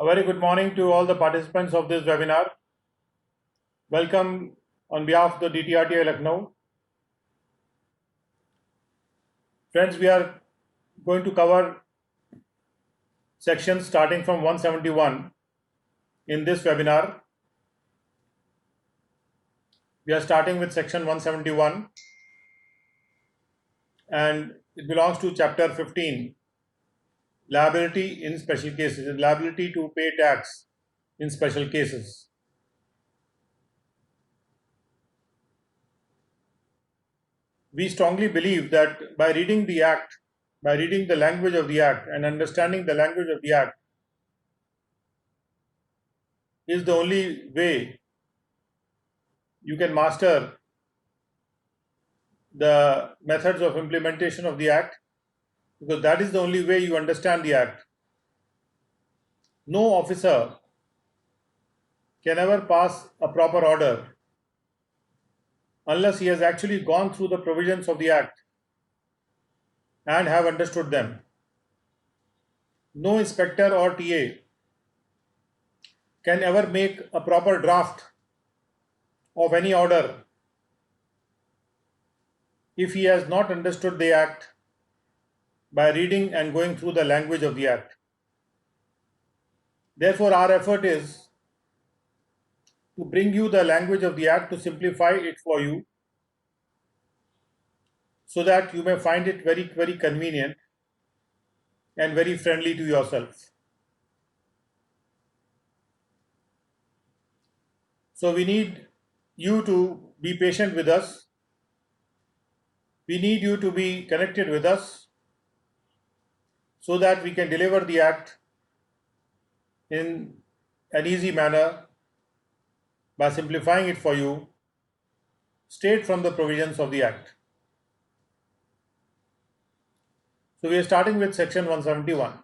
A very good morning to all the participants of this webinar. Welcome on behalf of the DTRTI Lucknow. Friends, we are going to cover sections starting from 171 in this webinar. We are starting with section 171 and it belongs to chapter 15, liability in special cases, liability to pay tax in special cases. We strongly believe that by reading the Act, by reading the language of the Act and understanding the language of the Act is the only way you can master the methods of implementation of the Act, because that is the only way you understand the Act. No officer can ever pass a proper order unless he has actually gone through the provisions of the Act and have understood them. No inspector or TA can ever make a proper draft of any order if he has not understood the Act by reading and going through the language of the Act. Therefore, our effort is to bring you the language of the Act, to simplify it for you so that you may find it very, very convenient and very friendly to yourself. So we need you to be patient with us. We need you to be connected with us so that we can deliver the Act in an easy manner by simplifying it for you straight from the provisions of the Act. So we are starting with section 171.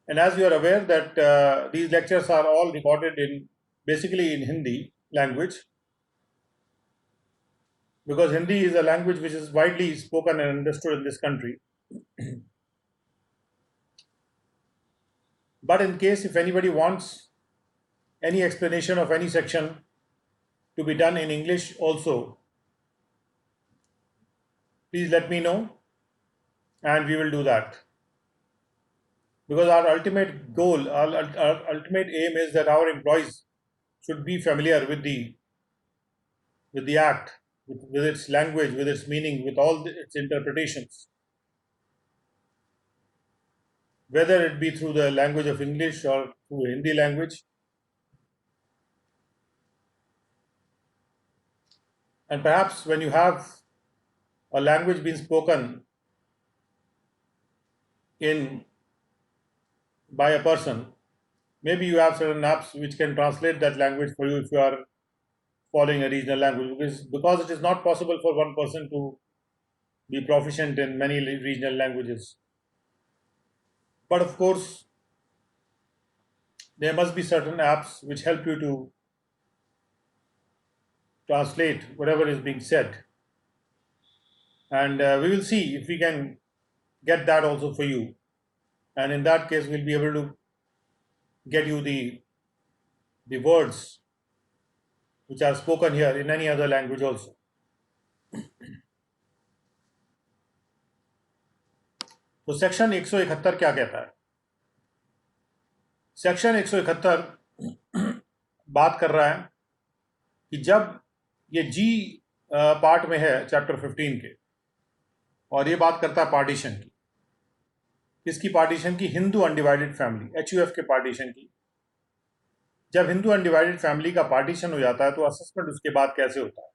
And as you are aware that these lectures are all recorded basically in Hindi language, because Hindi is a language which is widely spoken and understood in this country. But in case if anybody wants any explanation of any section to be done in English also, please let me know and we will do that. Because our ultimate goal, our ultimate aim is that our employees should be familiar with the Act, with its language, with its meaning, with all its interpretations, whether it be through the language of English or through Hindi language. And perhaps when you have a language being spoken by a person, maybe you have certain apps which can translate that language for you if you are following a regional language, because it is not possible for one person to be proficient in many regional languages. But of course, there must be certain apps which help you to translate whatever is being said. And we will see if we can get that also for you. And in that case, we'll be able to get you the words which are spoken here in any other language also. तो section 171 क्या कहता है? Section 171 बात कर रहा है कि जब ये जी पार्ट में है चैप्टर 15 के, और ये बात करता है पार्टीशन की, किसकी पार्टीशन की? हिंदू अनडिवाइडेड फैमिली, HUF के पार्टीशन की। जब हिंदू अनडिवाइडेड फैमिली का पार्टीशन हो जाता है तो असेसमेंट उसके बाद कैसे होता है?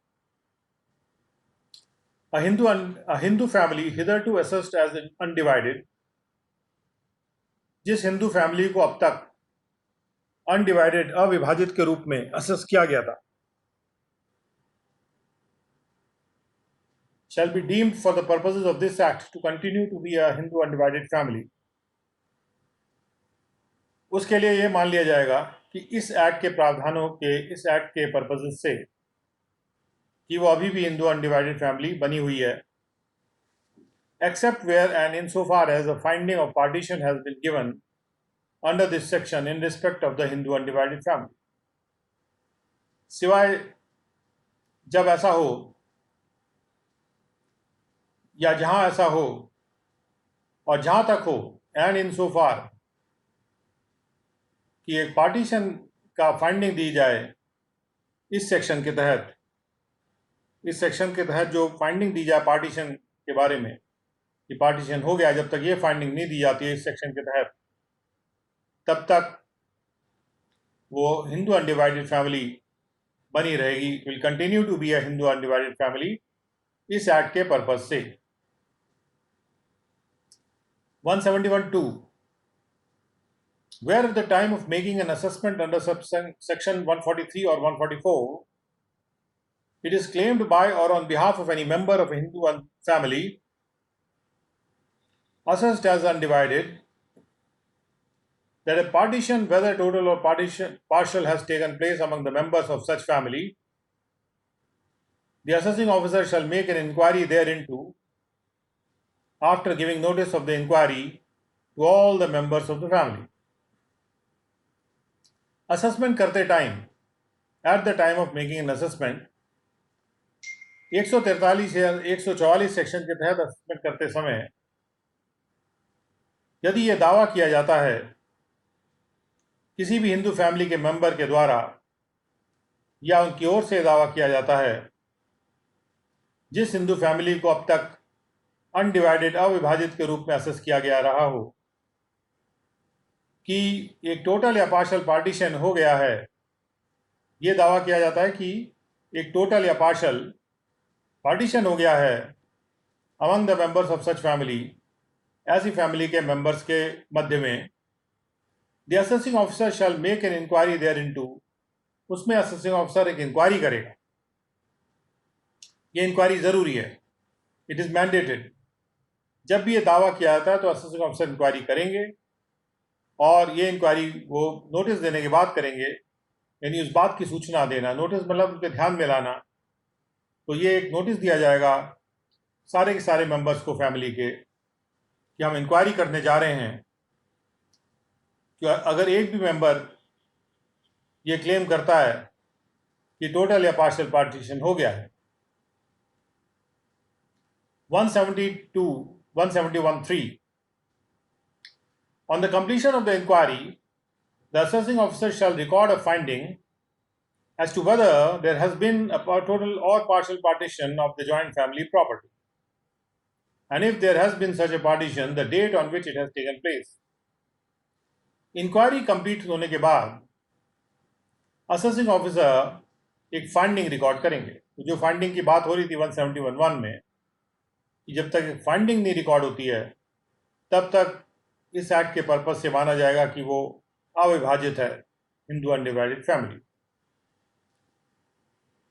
A Hindu family hitherto assessed as undivided, जिस हिंदू फैमिली को अब तक अनडिवाइडेड, अविभाजित के रूप में असेस किया गया था, shall be deemed for the purposes of this act to continue to be a Hindu undivided family. उसके लिए ये मान लिया जाएगा कि इस एक्ट के प्रावधानों के, इस एक्ट के पर्पसेस से कि वो अभी भी हिंदू अनडिवाइडेड फैमिली बनी हुई है, except where and insofar as a finding of partition has been given under this section in respect of the Hindu undivided family. सिवाय जब ऐसा हो या जहां ऐसा हो और जहां तक हो, एंड इन सो फार कि एक पार्टीशन का फाइंडिंग दी जाए इस सेक्शन के तहत, इस सेक्शन के तहत जो फाइंडिंग दी जाए पार्टीशन के बारे में कि पार्टीशन हो गया, जब तक ये फाइंडिंग नहीं दी जाती है इस सेक्शन के तहत, तब तक वो हिंदू अनडिवाइडेड फैमिली बनी रहेगी, will continue to be a Hindu undivided family इस एक्ट के पर्पज से। 171(2) where at the time of making an assessment under section 143 or 144 it is claimed by or on behalf of any member of a Hindu family assessed as undivided that a partition, whether total or partial, has taken place among the members of such family, the assessing officer shall make an inquiry thereinto after giving notice of the inquiry to all the members of the family. Assessment करते time, at the time of making an assessment, 143 या 144 section के तहत assessment करते समय यदि यह दावा किया जाता है किसी भी हिंदू फैमिली के मेंबर के द्वारा या उनकी ओर से दावा किया जाता है जिस हिंदू फैमिली को अब तक अनडिवाइडेड, अविभाजित के रूप में असेस किया गया रहा हो, कि एक टोटल या पार्शल पार्टीशन हो गया है, ये दावा किया जाता है कि एक टोटल या पार्शल पार्टीशन हो गया है among the members of such family, ऐसी फैमिली के मेंबर्स के मध्य में, the assessing officer shall make an inquiry thereinto, उसमें असेसिंग ऑफिसर एक इंक्वायरी करेगा। ये इंक्वायरी जरूरी है, इट इज मैंडेटेड। जब भी ये दावा किया जाता है तो असेसिंग ऑफिसर इंक्वायरी करेंगे और ये इंक्वायरी वो नोटिस देने के बाद करेंगे, यानी उस बात की सूचना देना, नोटिस मतलब उनके ध्यान में लाना। तो ये एक नोटिस दिया जाएगा सारे के सारे मेंबर्स को फैमिली के कि हम इंक्वायरी करने जा रहे हैं कि अगर एक भी मेंबर ये क्लेम करता है कि टोटल या पार्शियल पार्टीशन हो गया है। 171(3) On the completion of the inquiry, the assessing officer shall record a finding as to whether there has been a total or partial partition of the joint family property, and if there has been such a partition, the date on which it has taken place. Inquiry complete होने के बाद assessing officer एक finding record करेंगे। तो जो finding की बात हो रही थी 171(1) में, कि जब तक फाइंडिंग नहीं रिकॉर्ड होती है तब तक इस एक्ट के पर्पज से माना जाएगा कि वो अविभाजित है हिंदू अनडिवाइडेड फैमिली।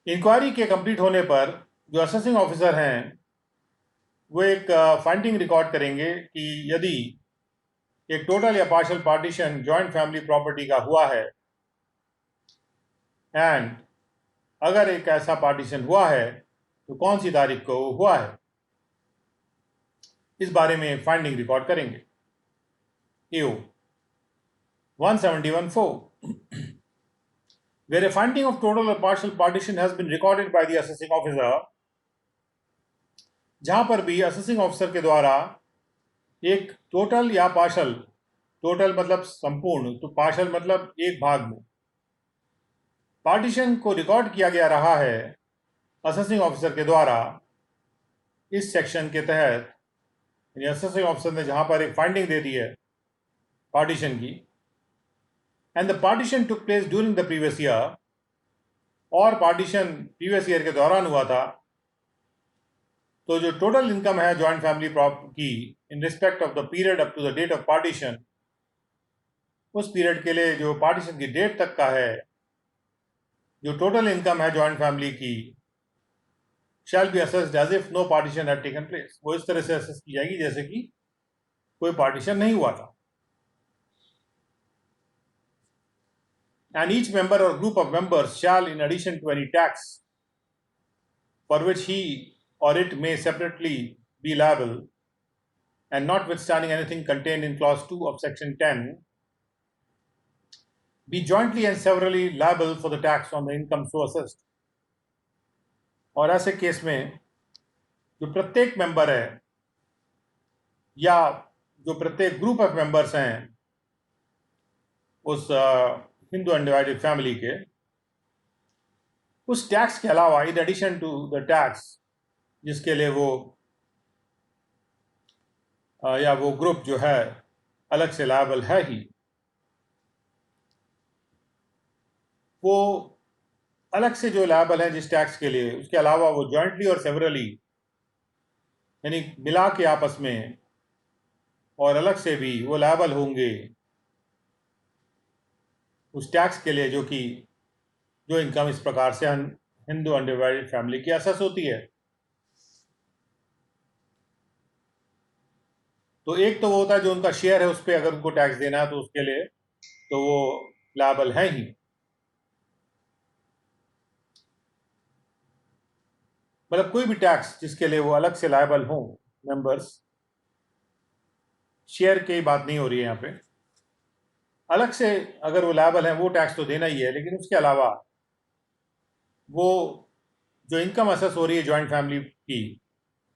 इंक्वायरी के कंप्लीट होने पर जो असेसिंग ऑफिसर हैं वो एक फाइंडिंग रिकॉर्ड करेंगे कि यदि एक टोटल या partial partition joint family property का हुआ है, एंड अगर एक ऐसा पार्टीशन हुआ है तो कौन सी तारीख को हुआ है, इस बारे में फाइंडिंग रिकॉर्ड करेंगे। AO 171(4) where a finding of total or partial partition has been recorded by the assessing officer, जहां पर भी असेसिंग ऑफिसर के द्वारा एक टोटल या पार्शल, टोटल मतलब संपूर्ण, तो पार्शल मतलब एक भाग में, पार्टीशन को रिकॉर्ड किया गया रहा है असेसिंग ऑफिसर के द्वारा इस सेक्शन के तहत, यानी असेसिंग ऑफिसर ने जहां पर एक फाइंडिंग दे दी है पार्टीशन की, and the partition took place during the previous year, और पार्टीशन प्रीवियस ईयर के दौरान हुआ था, तो जो टोटल इनकम है जॉइंट फैमिली की in respect of the period up to the date of partition, उस पीरियड के लिए जो पार्टीशन की डेट तक का है, जो टोटल इनकम है जॉइंट फैमिली की, shall be assessed as if no partition had taken place, वो इस तरह से असेस की जाएगी जैसे कि कोई पार्टीशन नहीं हुआ था। And each member or group of members shall, in addition to any tax for which he or it may separately be liable, and notwithstanding anything contained in clause 2 of section 10, be jointly and severally liable for the tax on the income so assessed. और ऐसे case में जो प्रत्येक member है या जो प्रत्येक group of members हैं उस हिंदू अनडिवाइडेड फैमिली के, उस टैक्स के अलावा in addition to the tax जिसके लिए वो या वो ग्रुप जो है अलग से लायबल है ही, वो अलग से जो लायबल है जिस टैक्स के लिए, उसके अलावा वो जॉइंटली और सेवरली यानी मिला के आपस में और अलग से भी वो लायबल होंगे उस टैक्स के लिए जो इनकम इस प्रकार से हिंदू अनडिवाइडेड फैमिली की असेस होती है। तो एक तो वो होता है जो उनका शेयर है, उस पर अगर उनको टैक्स देना है तो उसके लिए तो वो लायबल है ही। मतलब कोई भी टैक्स जिसके लिए वो अलग से लायबल हो मेंबर्स, शेयर की बात नहीं हो रही है यहाँ पे, अलग से अगर वो लायबल है वो टैक्स तो देना ही है, लेकिन उसके अलावा वो जो इनकम असेस हो रही है जॉइंट फैमिली की,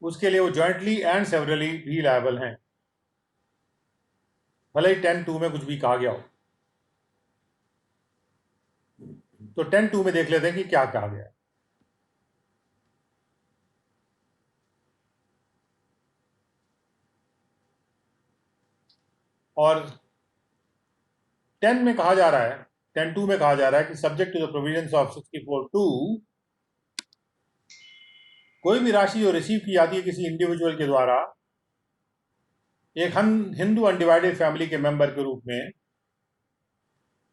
उसके लिए वो जॉइंटली एंड सेवरली भी लायबल हैं, भले ही 10(2) में कुछ भी कहा गया हो। तो 10(2) में देख लेते हैं कि क्या कहा गया है। और 10 में कहा जा रहा है, 10(2) में कहा जा रहा है कि subject to the provisions of 64(2), कोई भी राशि जो रिसीव की जाती है किसी इंडिविजुअल के द्वारा एक हिंदू अनडिवाइडेड फैमिली के मेंबर के रूप में,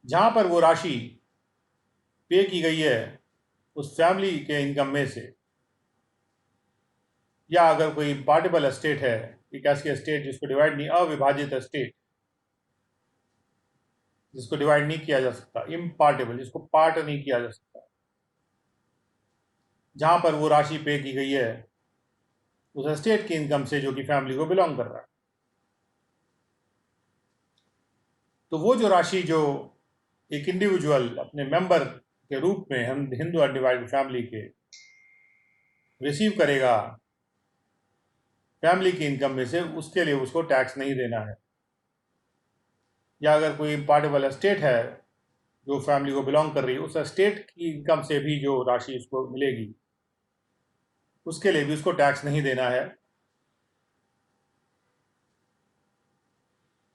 जहां पर वो राशि पे की गई है उस फैमिली के इनकम में से, या अगर कोई पार्टेबल एस्टेट है, एक ऐसी एस्टेट जिसको डिवाइड नहीं, अविभाजित एस्टेट जिसको डिवाइड नहीं किया जा सकता, इम्पार्टेबल जिसको पार्ट नहीं किया जा सकता, जहां पर वो राशि पे की गई है उस एस्टेट की इनकम से जो कि फैमिली को बिलोंग कर रहा है। तो वो जो राशि जो एक इंडिविजुअल अपने मेंबर के रूप में हम हिंदू अनडिवाइडेड फैमिली के रिसीव करेगा फैमिली की इनकम में से, उसके लिए उसको टैक्स नहीं देना है। या अगर कोई पार्टेबल एस्टेट है जो फैमिली को बिलोंग कर रही है, उस एस्टेट की इनकम से भी जो राशि उसको मिलेगी उसके लिए भी उसको टैक्स नहीं देना है।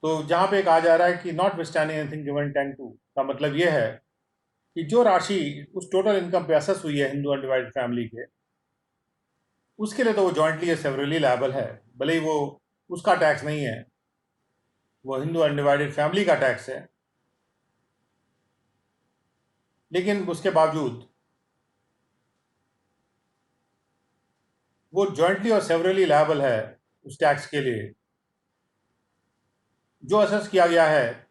तो जहां पे कहा जा रहा है कि नॉट विस्टैंडिंग एनीथिंग गिवन 10(2) का मतलब यह है कि जो राशि उस टोटल इनकम पे असेस हुई है हिंदू अनडिवाइडेड फैमिली के, उसके लिए तो वो जॉइंटली या सेवरली लायबल है, भले ही वो उसका टैक्स नहीं है, वो हिंदू अनडिवाइडेड फैमिली का टैक्स है, लेकिन उसके बावजूद वो जॉइंटली और सेवरली लायबल है उस टैक्स के लिए जो असेस किया गया है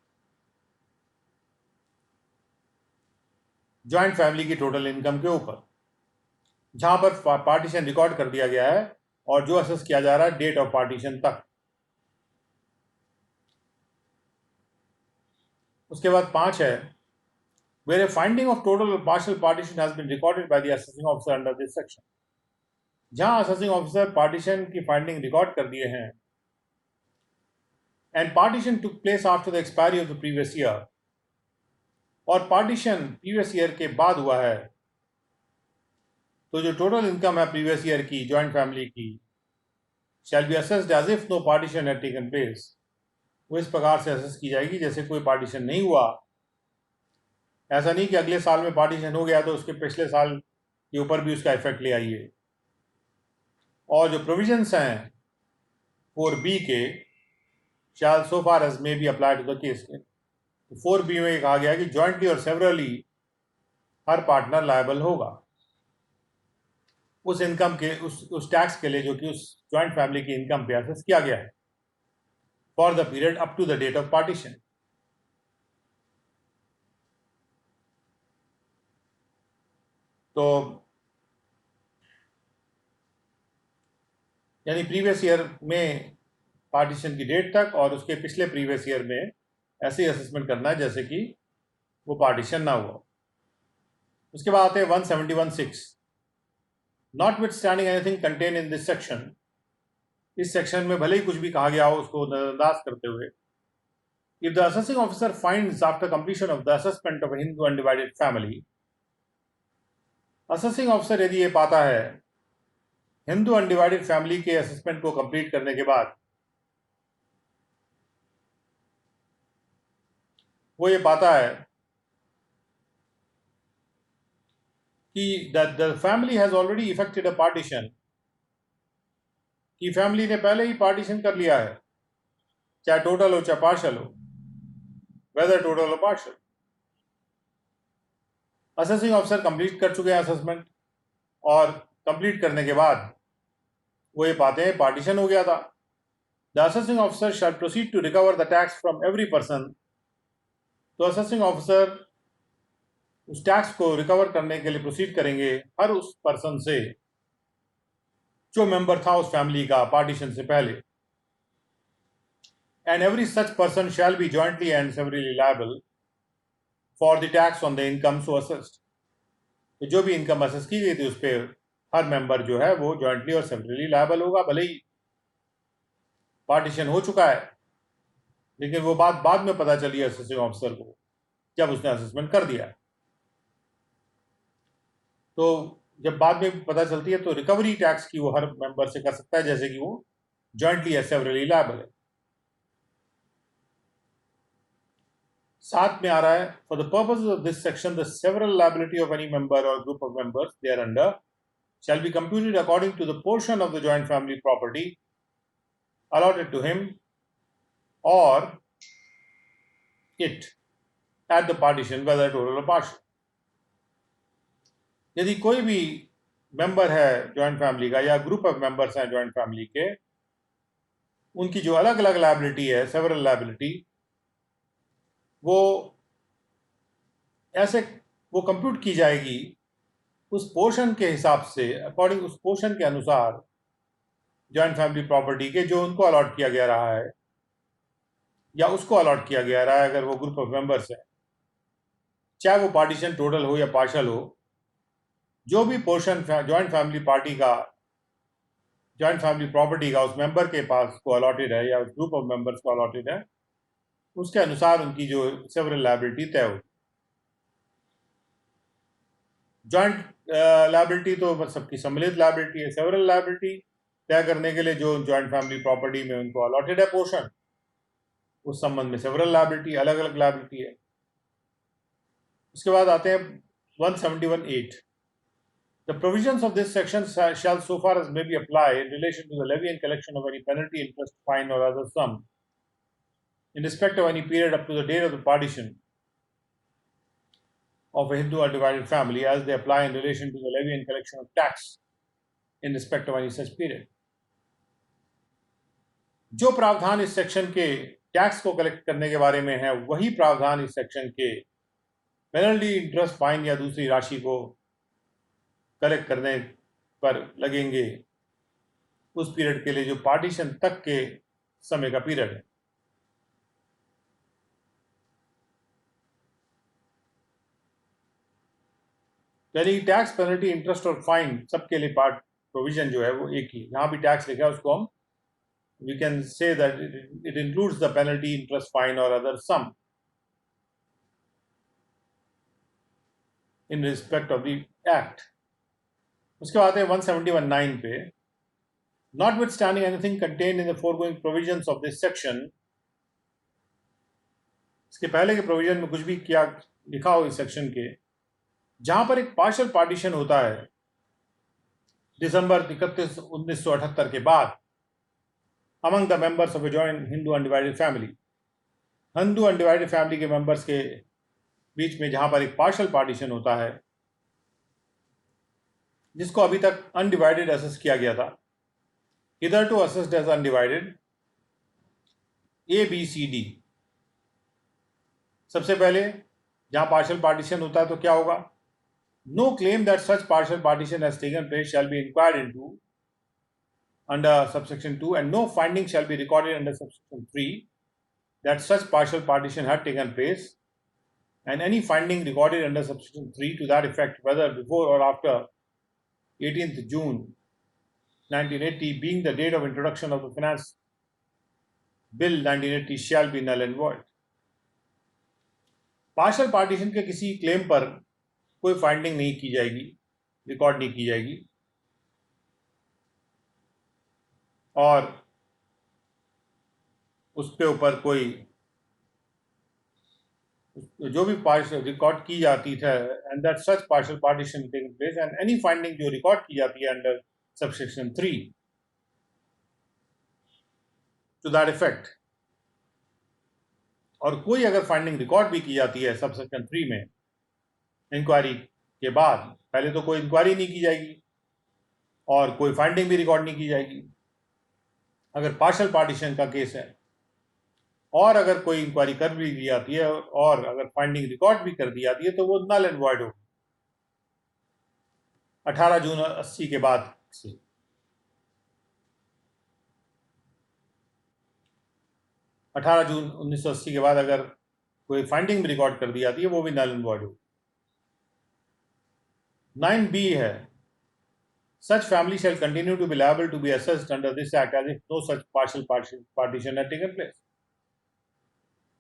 जॉइंट फैमिली की टोटल इनकम के ऊपर, जहां पर पार्टीशन रिकॉर्ड कर दिया गया है और जो असेस किया जा रहा है डेट ऑफ पार्टीशन तक। उसके बाद 5 है, where a finding of total or partial partition has been recorded by the assessing officer under this section। जहां असेसिंग ऑफिसर पार्टीशन की फाइंडिंग रिकॉर्ड कर दिए हैं and partition took place after the expiry of the previous year, और partition previous year के बाद हुआ है, तो जो टोटल इनकम है प्रीवियस ईयर की जॉइंट फैमिली की shall be assessed as if no partition had taken place. वो इस प्रकार से असेस की जाएगी जैसे कोई पार्टीशन नहीं हुआ। ऐसा नहीं कि अगले साल में पार्टीशन हो गया तो उसके पिछले साल के ऊपर भी उसका इफेक्ट ले आइए। और जो प्रोविजंस हैं 4B के shall so far as may be apply to the case, 4B में कहा गया कि जॉइंटली और सेवरली हर पार्टनर लायबल होगा उस इनकम के उस टैक्स के लिए जो कि उस जॉइंट फैमिली की इनकम पे असेस किया गया है for the period up to the date of partition. तो यानी प्रीवियस ईयर में पार्टीशन की डेट तक और उसके पिछले प्रीवियस ईयर में ऐसे ही असेसमेंट करना है जैसे कि वो पार्टीशन ना हुआ। उसके बाद आते हैं 171(6). Notwithstanding anything contained in this section, इस सेक्शन में भले ही कुछ भी कहा गया हो उसको नजरअंदाज करते हुए, if the assessing officer finds after completion of the assessment of a Hindu undivided family, assessing officer यदि ये पाता है हिंदू अनडिवाइडेड फैमिली के असेसमेंट को कंप्लीट करने के बाद, वो ये पाता है कि the family has already effected a partition, कि फैमिली ने पहले ही पार्टीशन कर लिया है, चाहे टोटल हो चाहे पार्शल हो, वेदर टोटल हो पार्शल। असेसिंग ऑफिसर कंप्लीट कर चुके हैं असेसमेंट, और कंप्लीट करने के बाद वो ये पाते हैं पार्टीशन हो गया था। The assessing officer shall proceed to recover the tax from every person. तो असेसिंग ऑफिसर उस टैक्स को रिकवर करने के लिए प्रोसीड करेंगे हर उस पर्सन से जो मेंबर था उस फैमिली का पार्टीशन से पहले। And every such person shall be jointly and severally liable for the tax on the income so assessed. तो जो भी इनकम असेस की गई थी उस पर हर मेंबर जो है वो जॉइंटली और सेवरली लायबल होगा, भले ही पार्टीशन हो चुका है, लेकिन वो बात बाद में पता चली असेसिंग ऑफिसर को जब उसने असेसमेंट कर दिया। तो जब बाद में पता चलती है तो रिकवरी टैक्स की वो हर मेंबर से कर सकता है, जैसे कि वो जॉइंटली या सेवरली लायबल है। साथ में आ रहा है, for the purpose of this section the several liability of any member और group of members thereunder shall be computed according to the portion of the joint family property allotted to him or it at the partition, whether total or partial. यदि कोई भी member है joint family का या group of members हैं joint family के, उनकी जो अलग अलग लायबिलिटी है, सेवरल लायबिलिटी, वो ऐसे वो कंप्यूट की जाएगी उस पोर्शन के हिसाब से, अकॉर्डिंग उस पोर्शन के अनुसार जॉइंट फैमिली प्रॉपर्टी के जो उनको अलॉट किया गया रहा है या उसको अलॉट किया गया रहा है अगर वो ग्रुप ऑफ मेंबर्स है, चाहे वो पार्टीशन टोटल हो या पार्शल हो। जो भी पोर्शन जॉइंट फैमिली पार्टी का, जॉइंट फैमिली प्रॉपर्टी का उस मेंबर के पास को अलॉटेड है या उस ग्रुप ऑफ मेंबर्स को अलॉटेड है, उसके अनुसार उनकी जो सेवरल लायबिलिटी तय होगी। जॉइंट लायबिलिटी तो सबकी सम्मिलित लायबिलिटी है। सेवरल लायबिलिटी तय करने के लिए जो जॉइंट फैमिली प्रॉपर्टी में उनको अलॉटेड है पोर्शन, उस संबंध में सेवरल लायबिलिटी, अलग अलग लायबिलिटी है। उसके बाद आते हैं 171(8). The provisions of this section shall, so far as may be applied, in relation to the levy and collection of any penalty, interest, fine, or other sum, in respect of any period up to the date of the partition of a Hindu undivided family, as they apply in relation to the levy and collection of tax in respect of any such period. जो प्रावधान इस section के tax को collect करने के बारे में है, वही प्रावधान इस सेक्शन के पेनल्टी, इंटरेस्ट, फाइन या दूसरी राशि को कलेक्ट करने पर लगेंगे उस पीरियड के लिए जो पार्टीशन तक के समय का पीरियड है। यानी टैक्स, पेनल्टी, इंटरेस्ट और फाइन सबके लिए पार्ट प्रोविजन जो है वो एक ही। यहाँ भी टैक्स लिखा है, उसको हम we can say that it includes the penalty, interest, fine or other sum in respect of the act. उसके बाद है 171(9) पे, notwithstanding anything contained in the foregoing provisions of this section, इसके पहले के प्रोविजन में कुछ भी क्या लिखा हो इस सेक्शन के, जहां पर एक पार्शियल पार्टीशन होता है दिसंबर 31, 1978 के बाद, among the members of a joint Hindu undivided family, Hindu undivided family के मेंबर्स के बीच में जहां पर एक पार्शियल पार्टीशन होता है जिसको अभी तक अनडिवाइडेड असेस किया गया था, इधर to assessed as undivided ABCD। सबसे पहले जहां पार्शियल पार्टीशन होता है तो क्या होगा, no claim that such partial partition has taken place shall be inquired into under subsection 2, and no finding shall be recorded under subsection 3 that such partial partition had taken place and any finding recorded under subsection 3 to that effect, whether before or after 18th June 1980, being the date of introduction of the Finance Bill 1980, shall be null and void. Partial partition के किसी claim पर कोई finding नहीं की जाएगी, record नहीं की जाएगी, और उसके ऊपर कोई जो भी पार्शल रिकॉर्ड की जाती है, and that such partial partition taking place and any finding जो रिकॉर्ड की जाती है under subsection 3 to that effect, और कोई अगर फाइंडिंग रिकॉर्ड भी की जाती है सबसेक्शन 3 में इंक्वायरी के बाद, पहले तो कोई इंक्वायरी नहीं की जाएगी और कोई फाइंडिंग भी रिकॉर्ड नहीं की जाएगी अगर पार्शल पार्टीशन का केस है, और अगर कोई इंक्वायरी कर भी दी जाती है और अगर फाइंडिंग रिकॉर्ड भी कर दी जाती है तो वो नल एंड वॉइड होगी 18 जून 80 के बाद से। 18 जून 1980 के बाद अगर कोई फाइंडिंग भी रिकॉर्ड कर दी जाती है वो भी नल एंड वॉइड होगी। 9B है, such family shall continue to be liable to be assessed under this act as if no such partial partition had taken place,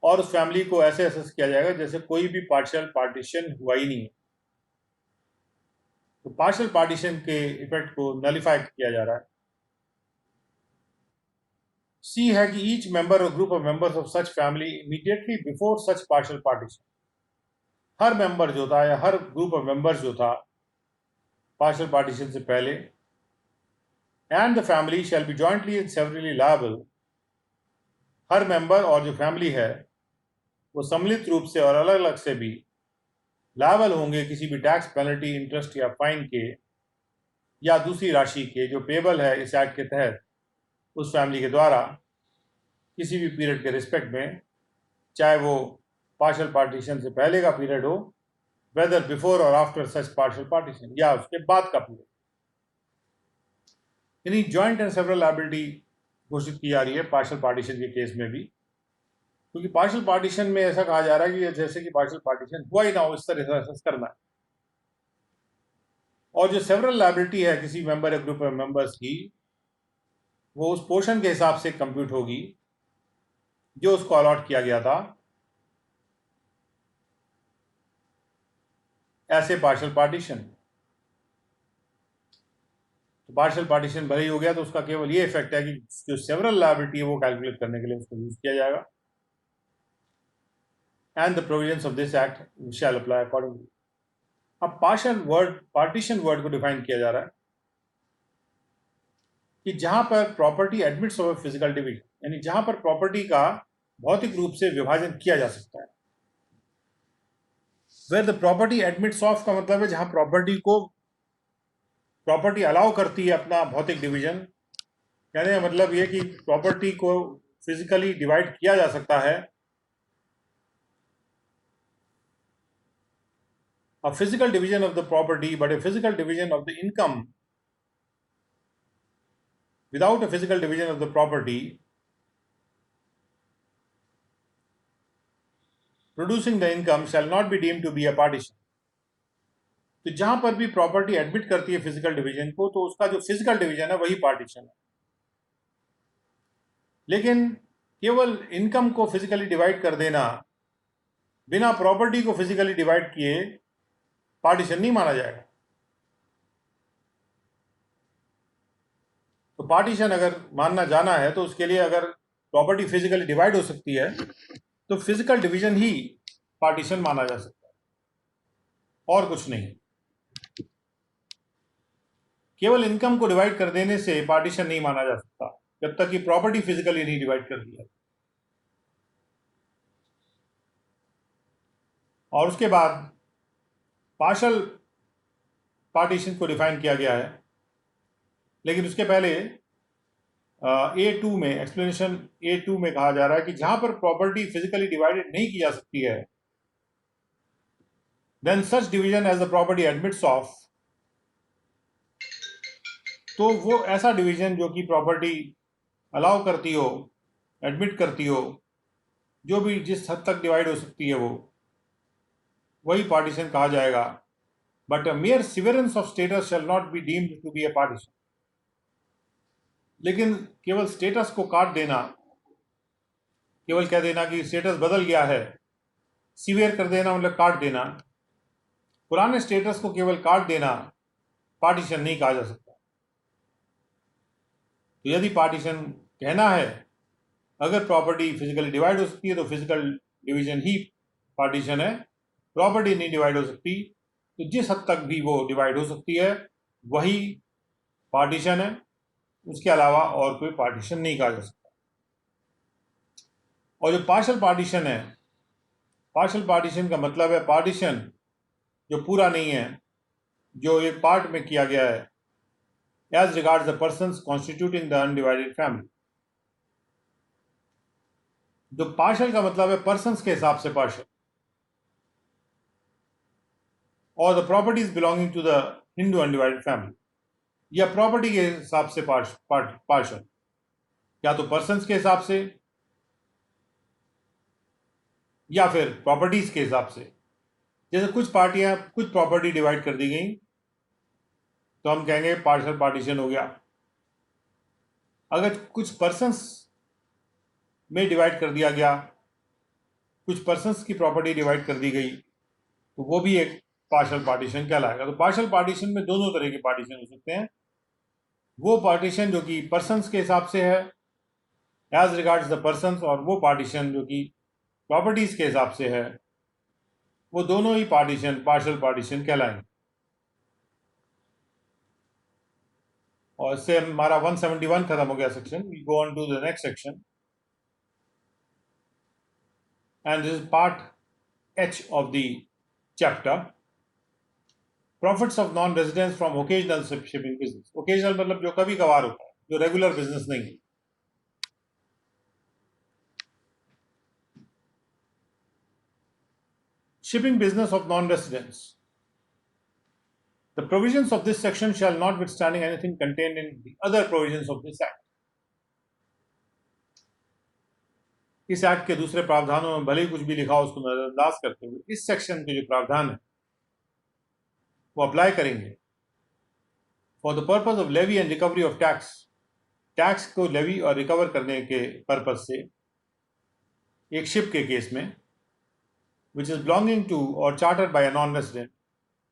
और उस फैमिली को ऐसे असेस किया जाएगा जैसे कोई भी पार्शियल पार्टीशन हुआ ही नहीं है। तो पार्शियल पार्टीशन के इफेक्ट को नलिफाई किया जा रहा है। सी है कि ईच मेंबर और group of members of such family immediately before such partial partition, her member जो था या हर ग्रुप ऑफ मेंबर्स जो था पार्शियल पार्टीशन से पहले, and the family shall be jointly and severally liable, her member और जो फैमिली है वो सम्मिलित रूप से और अलग अलग से भी लायबल होंगे किसी भी टैक्स, पेनल्टी, इंटरेस्ट या फाइन के या दूसरी राशि के जो पेबल है इस एक्ट के तहत उस फैमिली के द्वारा किसी भी पीरियड के रिस्पेक्ट में, चाहे वो पार्शियल पार्टीशन से पहले का पीरियड हो, वेदर बिफोर और आफ्टर सच पार्शियल पार्टीशन, या उसके बाद का पीरियड। यानी जॉइंट एंड सेवरल लायबिलिटी घोषित की जा रही है पार्शियल पार्टीशन के केस में भी, क्योंकि पार्शियल पार्टीशन में ऐसा कहा जा रहा है कि जैसे कि पार्शियल पार्टीशन हुआ ही ना हो, इस तरह से असेस करना है। और जो सेवरल लायबिलिटी है किसी मेंबर या ग्रुप ऑफ मेंबर्स की, वो उस पोर्शन के हिसाब से कंप्यूट होगी जो उसको अलॉट किया गया था ऐसे पार्शियल पार्टीशन। तो पार्शियल पार्टीशन भले ही हो गया तो उसका केवल ये इफेक्ट है कि जो सेवरल लायबिलिटी है वो कैलकुलेट करने के लिए उसको यूज किया जाएगा, and the provisions of this act shall apply accordingly. अब पार्टीशन वर्ड को डिफाइन किया जा रहा है कि जहां पर property admits of physical division, यानी जहां पर प्रॉपर्टी का भौतिक रूप से विभाजन किया जा सकता है। Where the property admits of का मतलब है जहां प्रॉपर्टी अलाउ करती है अपना भौतिक डिवीजन, कहने का मतलब ये कि प्रॉपर्टी को फिजिकली डिवाइड किया जा सकता है। A physical division of the property, but a physical division of the income without a physical division of the property producing the income shall not be deemed to be a partition. तो जहां पर भी property admit करती है physical division को, तो उसका जो फिजिकल डिवीजन है वही पार्टीशन है। लेकिन केवल इनकम को फिजिकली डिवाइड कर देना बिना प्रॉपर्टी को फिजिकली डिवाइड किए पार्टीशन नहीं माना जाएगा। तो पार्टीशन अगर मानना जाना है तो उसके लिए अगर प्रॉपर्टी फिजिकली डिवाइड हो सकती है तो फिजिकल डिवीजन ही पार्टीशन माना जा सकता है, और कुछ नहीं। केवल इनकम को डिवाइड कर देने से पार्टीशन नहीं माना जा सकता जब तक कि प्रॉपर्टी फिजिकली नहीं डिवाइड कर दिया। और उसके बाद पार्शियल पार्टीशन को डिफाइन किया गया है, लेकिन उसके पहले A2 में एक्सप्लेनेशन A2 में कहा जा रहा है कि जहां पर प्रॉपर्टी फिजिकली डिवाइडेड नहीं की जा सकती है, then such division as the property admits of, तो वो ऐसा डिवीजन जो कि प्रॉपर्टी अलाउ करती हो, एडमिट करती हो, जो भी जिस हद तक डिवाइड हो सकती है वो, वही पार्टीशन कहा जाएगा. But a mere severance of status shall not be deemed to be a partition. लेकिन केवल स्टेटस को काट देना, केवल कह देना कि स्टेटस बदल गया है, सीवियर कर देना मतलब काट देना, पुराने स्टेटस को केवल काट देना पार्टीशन नहीं कहा जा सकता. तो यदि पार्टीशन कहना है, अगर प्रॉपर्टी फिजिकली डिवाइड हो सकती है तो फिजिकल डिवीजन ही पार्टीशन है. प्रॉपर्टी नहीं डिवाइड हो सकती, तो जिस हद तक भी वो डिवाइड हो सकती है वही पार्टीशन है. उसके अलावा और कोई पार्टीशन नहीं कहा जा सकता. और जो पार्शियल पार्टीशन है, पार्शियल पार्टीशन का मतलब है पार्टीशन जो पूरा नहीं है, जो एक पार्ट में किया गया है, as regards the persons constituting the undivided family. जो पार्शियल का मतलब है पर्सन्स के हिसाब से पार्शियल, और the properties belonging to the Hindu undivided family, या प्रॉपर्टी के हिसाब से पार्शियल, या तो पर्सन्स के हिसाब से या फिर प्रॉपर्टीज के हिसाब से. जैसे कुछ पार्टियां, कुछ प्रॉपर्टी डिवाइड कर दी गई तो हम कहेंगे पार्शियल पार्टीशन हो गया. अगर कुछ पर्सन्स में डिवाइड कर दिया गया, कुछ पर्सन्स की प्रॉपर्टी डिवाइड कर दी गई, तो वो भी एक पार्शियल पार्टीशन कहलाएगा. तो पार्शियल पार्टीशन में दोनों तरह के पार्टीशन हो सकते हैं. वो पार्टीशन जो कि पर्सन्स के हिसाब से है एज रिगार्ड्स द पर्सन्स, और वो पार्टीशन जो कि प्रॉपर्टीज के हिसाब से है, वो दोनों ही पार्टीशन पार्शियल पार्टीशन कहलाएंगे. और इससे हमारा 171 खत्म हो गया section. We go on to the next section, and this is part H of the chapter. Profits of non-residents from occasional shipping business. Occasional मतलब जो कभी कभार होता है, जो रेगुलर बिजनेस नहीं है. Shipping business of non-residents. The provisions of this section shall notwithstanding anything contained in the other provisions of this act. इस एक्ट के दूसरे प्रावधानों में भले ही कुछ भी लिखा हो, उसको नजरअंदाज करते हुए इस सेक्शन के जो प्रावधान है वो अप्लाई करेंगे. For the purpose of levy and recovery of tax, tax को लेवी और रिकवर करने के पर्पज से एक शिप के केस में, विच इज बिलोंगिंग टू और charter by a non resident,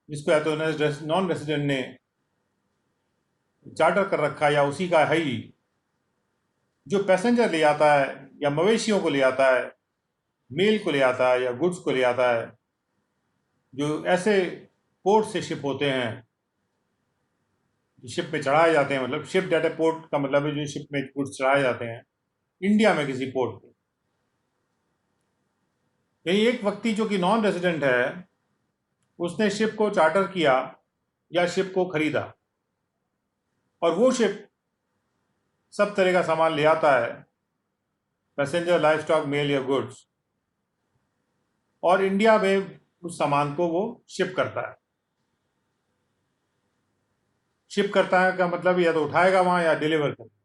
जिसको या तो नॉन रेसिडेंट ने चार्टर कर रखा या उसी का है ही, जो पैसेंजर ले आता है या मवेशियों को ले आता है, मेल को ले आता है या गुड्स को ले आता है, जो ऐसे पोर्ट से शिप होते हैं, शिप में चढ़ाए जाते हैं, मतलब शिप डेट पोर्ट का मतलब है जो शिप में गुड्स चढ़ाए जाते हैं इंडिया में किसी पोर्ट पे. यही एक व्यक्ति जो कि नॉन रेजिडेंट है, उसने शिप को चार्टर किया या शिप को खरीदा, और वो शिप सब तरह का सामान ले आता है, पैसेंजर, लाइफ स्टॉक, मेल या गुड्स, और इंडिया में उस सामान को वो शिप करता है. शिप करता है का मतलब या तो उठाएगा वहां या डिलीवर करेगा.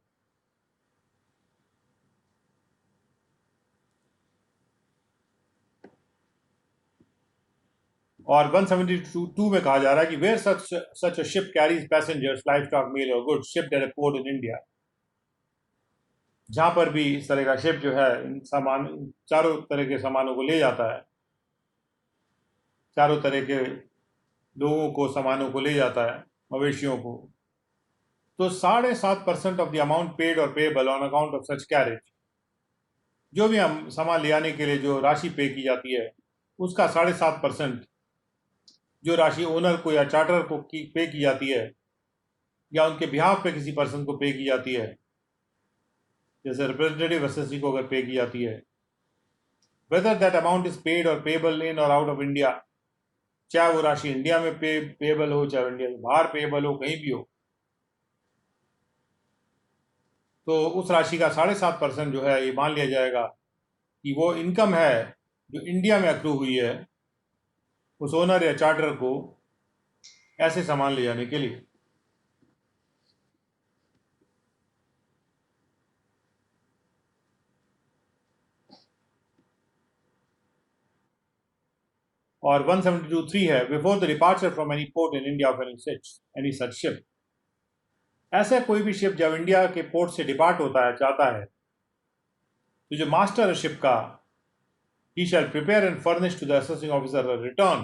और 172 में कहा जा रहा है कि where such a ship carries passengers, livestock, mail और goods shipped at a port in India, जहां पर भी इस तरह का शिप जो है इन सामान, चारों तरह के सामानों को ले जाता है, चारों तरह के लोगों को, सामानों को ले जाता है, मवेशियों को, तो 7.5% ऑफ द अमाउंट पेड और payable on account of such carriage, जो भी हम सामान ले आने के लिए जो राशि पे की जाती है, उसका 7.5% जो राशि ओनर को या चार्टर को पे की जाती है, या उनके बिहाफ पे किसी पर्सन को पे की जाती है, जैसे रिप्रेजेंटेटिव एसएससी को अगर पे की जाती है, whether that amount is paid और पेएबल इन और आउट ऑफ इंडिया, चाहे वो राशि इंडिया में पेएबल हो, चाहे इंडिया से बाहर पेएबल हो, कहीं भी हो, तो उस राशि का 7.5% जो है ये मान लिया जाएगा कि वो इनकम है जो इंडिया में अक्रू हुई है उस ओनर या चार्टर को ऐसे सामान ले जाने के लिए. और 172(3 है, before the departure from any port in India of any such ship. ऐसा कोई भी शिप जब इंडिया के पोर्ट से डिपार्ट होता है, जाता है, तो जो मास्टर है शिप का, he shall prepare and furnish to the assessing officer a return,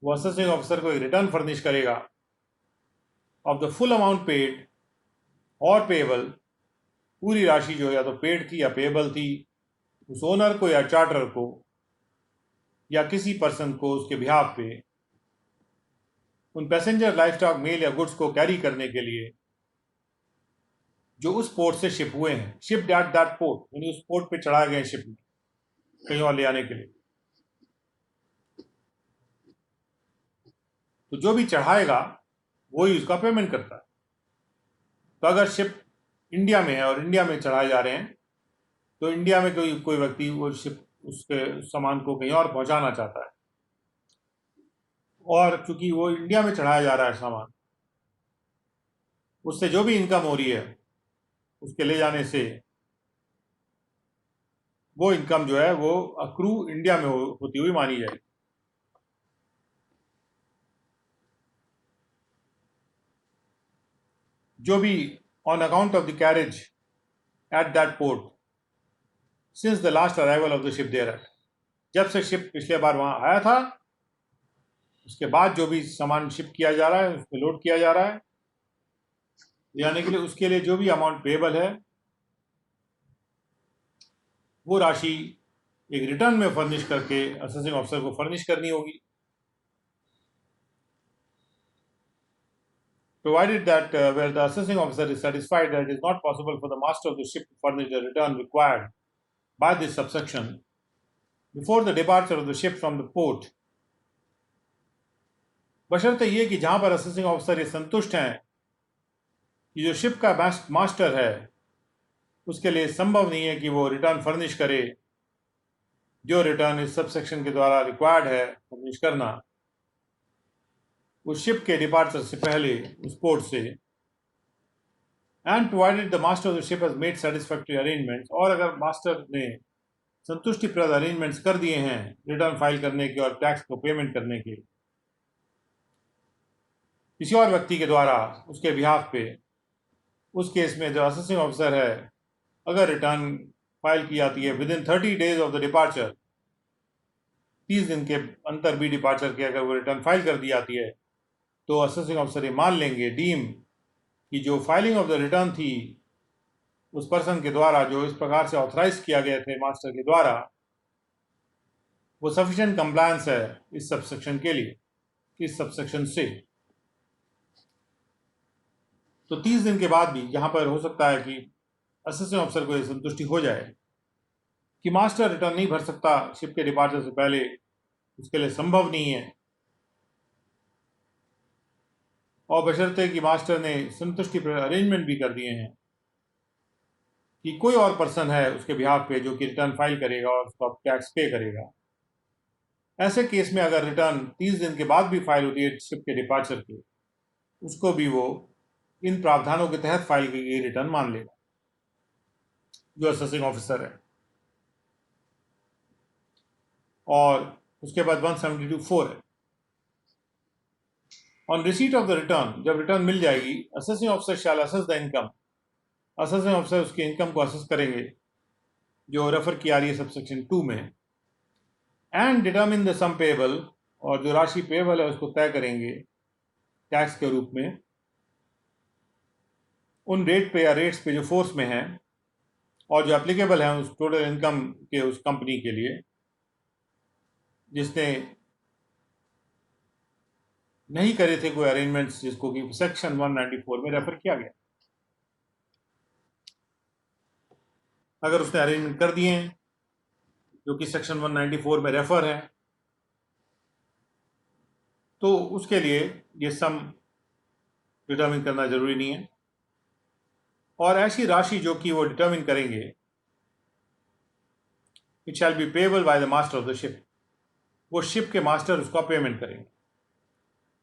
वो assessing officer को एक रिटर्न फर्निश करेगा of the full amount paid or payable, पूरी राशि जो या तो पेड थी या पेबल थी उस ओनर को या चार्टर को या किसी पर्सन को उसके बिहाफ पे, उन पैसेंजर, लाइफ स्टॉक, मेल या गुड्स को कैरी करने के लिए जो उस पोर्ट से शिप हुए हैं। शिप एट दैट पोर्ट, यानी उस पोर्ट पे चढ़ाए गए शिप में कहीं और ले आने के लिए। तो जो भी चढ़ाएगा वही उसका पेमेंट करता है। तो अगर शिप इंडिया में है और इंडिया में चढ़ाए जा रहे हैं, तो इंडिया में कोई व्यक्ति वो शिप उसके सामान को कहीं और पहुंचाना चाहता है, और चूंकि वो इंडिया में चढ़ाया जा रहा है सामान, उससे जो भी इनकम हो रही है उसके ले जाने से, वो इनकम जो है वो अक्रू इंडिया में होती हुई मानी जाएगी। जो भी on account of the carriage at that port since the last arrival of the ship there, जब से शिप पिछले बार वहां आया था उसके बाद जो भी सामान शिप किया जा रहा है, उसमें लोड किया जा रहा है जाने के लिए, उसके लिए जो भी अमाउंट पेबल है वो राशि एक रिटर्न में फर्निश करके असेसिंग ऑफिसर को फर्निश करनी होगी। Provided that where the assessing officer is satisfied that it is not possible for the master of the ship to furnish the return required by this subsection before the departure of the ship from the port, बशर्ते ये कि जहां पर assessing officer ये संतुष्ट हैं कि जो शिप का मास्टर है उसके लिए संभव नहीं है कि वो रिटर्न फर्निश करे, जो रिटर्न इस सबसेक्शन के द्वारा रिक्वायर्ड है फर्निश करना उस शिप के डिपार्चर से पहले उस पोर्ट से, and provided the master of the ship has made satisfactory arrangements, और अगर मास्टर ने संतुष्टिप्रद अरेंजमेंट्स कर दिए हैं रिटर्न फाइल करने के और टैक्स को पेमेंट करने के किसी और व्यक्ति के द्वारा उसके बिहाफ पे, उस केस में जो असेसिंग ऑफिसर है अगर रिटर्न फाइल की जाती है with in 30 days of the departure, 30 दिन के अंतर भी डिपार्चर के अगर वो रिटर्न फाइल कर दी जाती है, तो असेसिंग ऑफिसर ये मान लेंगे डीम कि जो फाइलिंग ऑफ द रिटर्न थी उस पर्सन के द्वारा जो इस प्रकार से ऑथराइज किया गया थे मास्टर के द्वारा, वो सफिशिएंट कंप्लायंस है इस सबसेक्शन के लिए, इस सबसेक्शन से। तो 30 दिन के बाद भी यहाँ पर हो सकता है कि असिस्टेंट ऑफिसर को यह संतुष्टि हो जाए कि मास्टर रिटर्न नहीं भर सकता शिप के डिपार्चर से पहले, उसके लिए संभव नहीं है, और बशर्ते कि मास्टर ने संतुष्टि पर अरेंजमेंट भी कर दिए हैं कि कोई और पर्सन है उसके बिहाफ पे जो कि रिटर्न फाइल करेगा और उसका टैक्स पे करेगा। ऐसे केस में अगर रिटर्न 30 दिन के बाद भी फाइल होती है शिप के डिपार्चर के, उसको भी वो इन प्रावधानों के तहत फाइल की गई रिटर्न मान लेगा जो असेसिंग ऑफिसर है। और उसके बाद 172(4 है, on receipt of the return, जब रिटर्न मिल जाएगी assessing officer shell assess the income, assessing officer उसकी इनकम को असेस करेंगे जो रेफर की आ रही है सबसेक्शन 2 में, and determine the sum payable, और जो राशि पेएबल है उसको तय करेंगे टैक्स के रूप में उन रेट पे या रेट्स पे जो फोर्स में है और जो एप्लीकेबल है उस टोटल इनकम के उस कंपनी के लिए जिसने नहीं करे थे कोई अरेंजमेंट्स, जिसको कि सेक्शन 194 में रेफर किया गया। अगर उसने अरेंजमेंट कर दिए हैं जो कि सेक्शन 194 में रेफर है, तो उसके लिए ये सम डिटरमिन करना जरूरी नहीं है, और ऐसी राशि जो कि वो डिटरमिन करेंगे it shall be payable by the master of the ship, वो शिप के मास्टर उसका पेमेंट करेंगे।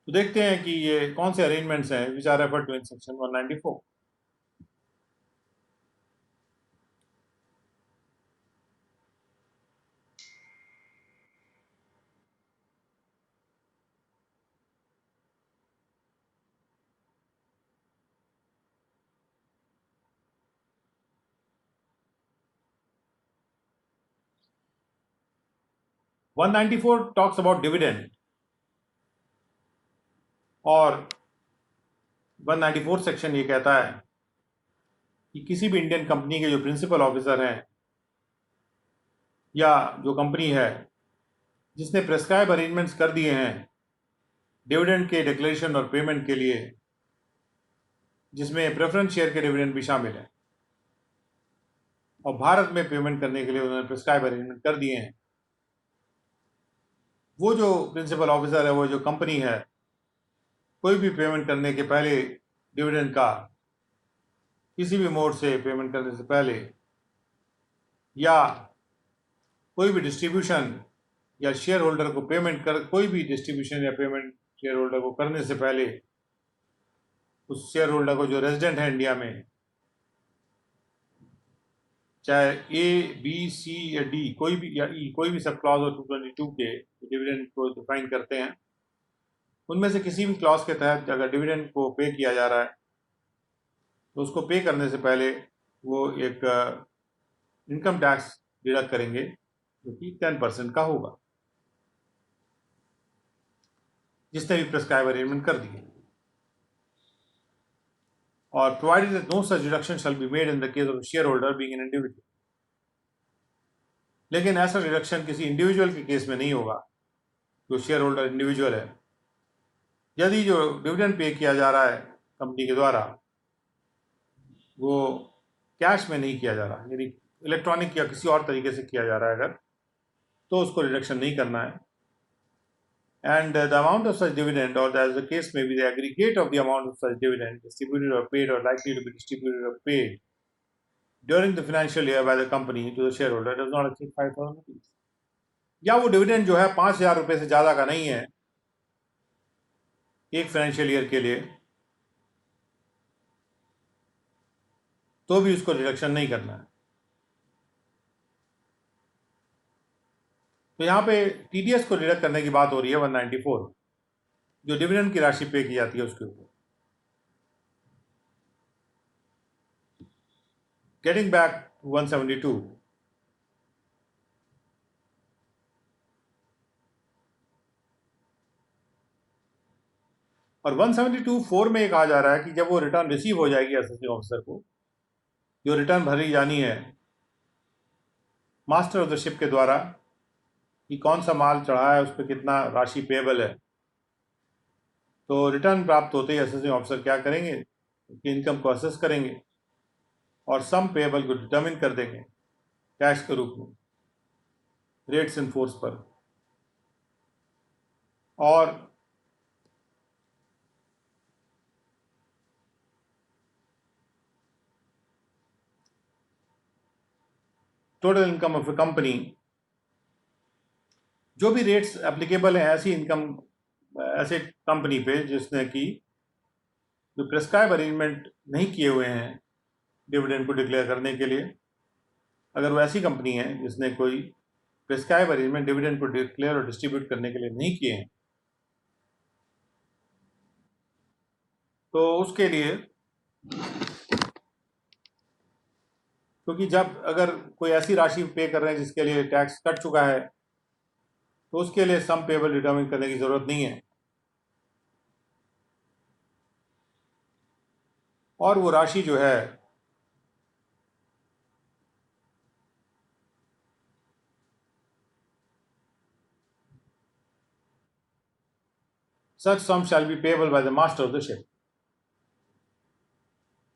तो देखते हैं कि ये कौन से अरेंजमेंट्स हैं which are referred to in section 194। 194 talks about dividend और 194 सेक्शन ये कहता है कि किसी भी इंडियन कंपनी के जो प्रिंसिपल ऑफिसर हैं या जो कंपनी है जिसने प्रेस्क्राइब अरेंजमेंट्स कर दिए हैं डिविडेंड के डिक्लेरेशन और पेमेंट के लिए, जिसमें प्रेफरेंस शेयर के डिविडेंड भी शामिल है, और भारत में पेमेंट करने के लिए उन्होंने प्रेस्क्राइब अरेंजमेंट कर दिए हैं, वो जो प्रिंसिपल ऑफिसर है, वो जो कंपनी है, कोई भी पेमेंट करने के पहले डिविडेंड का किसी भी मोड से पेमेंट करने से पहले या कोई भी डिस्ट्रीब्यूशन या शेयर होल्डर को पेमेंट कर कोई भी डिस्ट्रीब्यूशन या पेमेंट शेयर होल्डर को करने से पहले उस शेयर होल्डर को जो रेजिडेंट है इंडिया में, चाहे ए बी सी या डी कोई भी या ई कोई भी सब क्लॉज और 222 के डिविडेंड को डिफाइन करते हैं, उनमें से किसी भी क्लॉज के तहत अगर डिविडेंड को पे किया जा रहा है तो उसको पे करने से पहले वो एक इनकम टैक्स डिडक्ट करेंगे जो कि 10% का होगा, जिसने भी प्रेस्क्राइब अरेंजमेंट कर दिए, और provided that no such deduction shall be made in the case of share holder being an individual. लेकिन ऐसा डिडक्शन किसी इंडिविजुअल के केस में नहीं होगा जो शेयर होल्डर इंडिविजुअल है, यदि जो डिविडेंड पे किया जा रहा है कंपनी के द्वारा वो कैश में नहीं किया जा रहा, यदि इलेक्ट्रॉनिक या किसी और तरीके से किया जा रहा है अगर, तो उसको डिडक्शन नहीं करना है। And the amount of such dividend, or as the case may be, the aggregate of the amount of such dividend distributed or paid or likely to be distributed or paid during the financial year by the company to the shareholder does not exceed 5,000 rupees. या वो dividend जो है 5,000 रुपये से ज़्यादा का नहीं है एक फाइनेंशियल ईयर के लिए, तो भी उसको डिडक्शन नहीं करना है। तो यहाँ पे टीडीएस को डिडक्ट करने की बात हो रही है 194, जो डिविडेंड की राशि पे की जाती है उसके ऊपर। गेटिंग बैक टू 172, और 172(4) में कहा जा रहा है कि जब वो रिटर्न रिसीव हो जाएगी असेसिंग ऑफिसर को, जो रिटर्न भरी जानी है मास्टर ऑफ द शिप के द्वारा कि कौन सा माल चढ़ा है, उस पर कितना राशि पेएबल है, तो रिटर्न प्राप्त होते ही असेसिंग ऑफिसर क्या करेंगे, उसकी इनकम को असेस करेंगे और सम पेएबल को डिटरमिन कर देंगे कैश के रूप में रेट्स इन फोर्स पर, और total income of A company, जो भी रेट्स एप्लीकेबल हैं ऐसी इनकम ऐसे कंपनी पे जिसने कि जो प्रेस्क्राइब अरेंजमेंट नहीं किए हुए हैं डिविडेंड को डिक्लेयर करने के लिए, अगर वो ऐसी कंपनी है जिसने कोई प्रेस्क्राइब अरेंजमेंट डिविडेंड को डिक्लेयर और डिस्ट्रीब्यूट करने के लिए नहीं किए हैं, तो उसके लिए, क्योंकि जब अगर कोई ऐसी राशि पे कर रहे हैं जिसके लिए टैक्स कट चुका है, तो उसके लिए सम पेएबल डिटरमिन करने की जरूरत नहीं है, और वो राशि जो है such sum shall be payable by the master of the ship.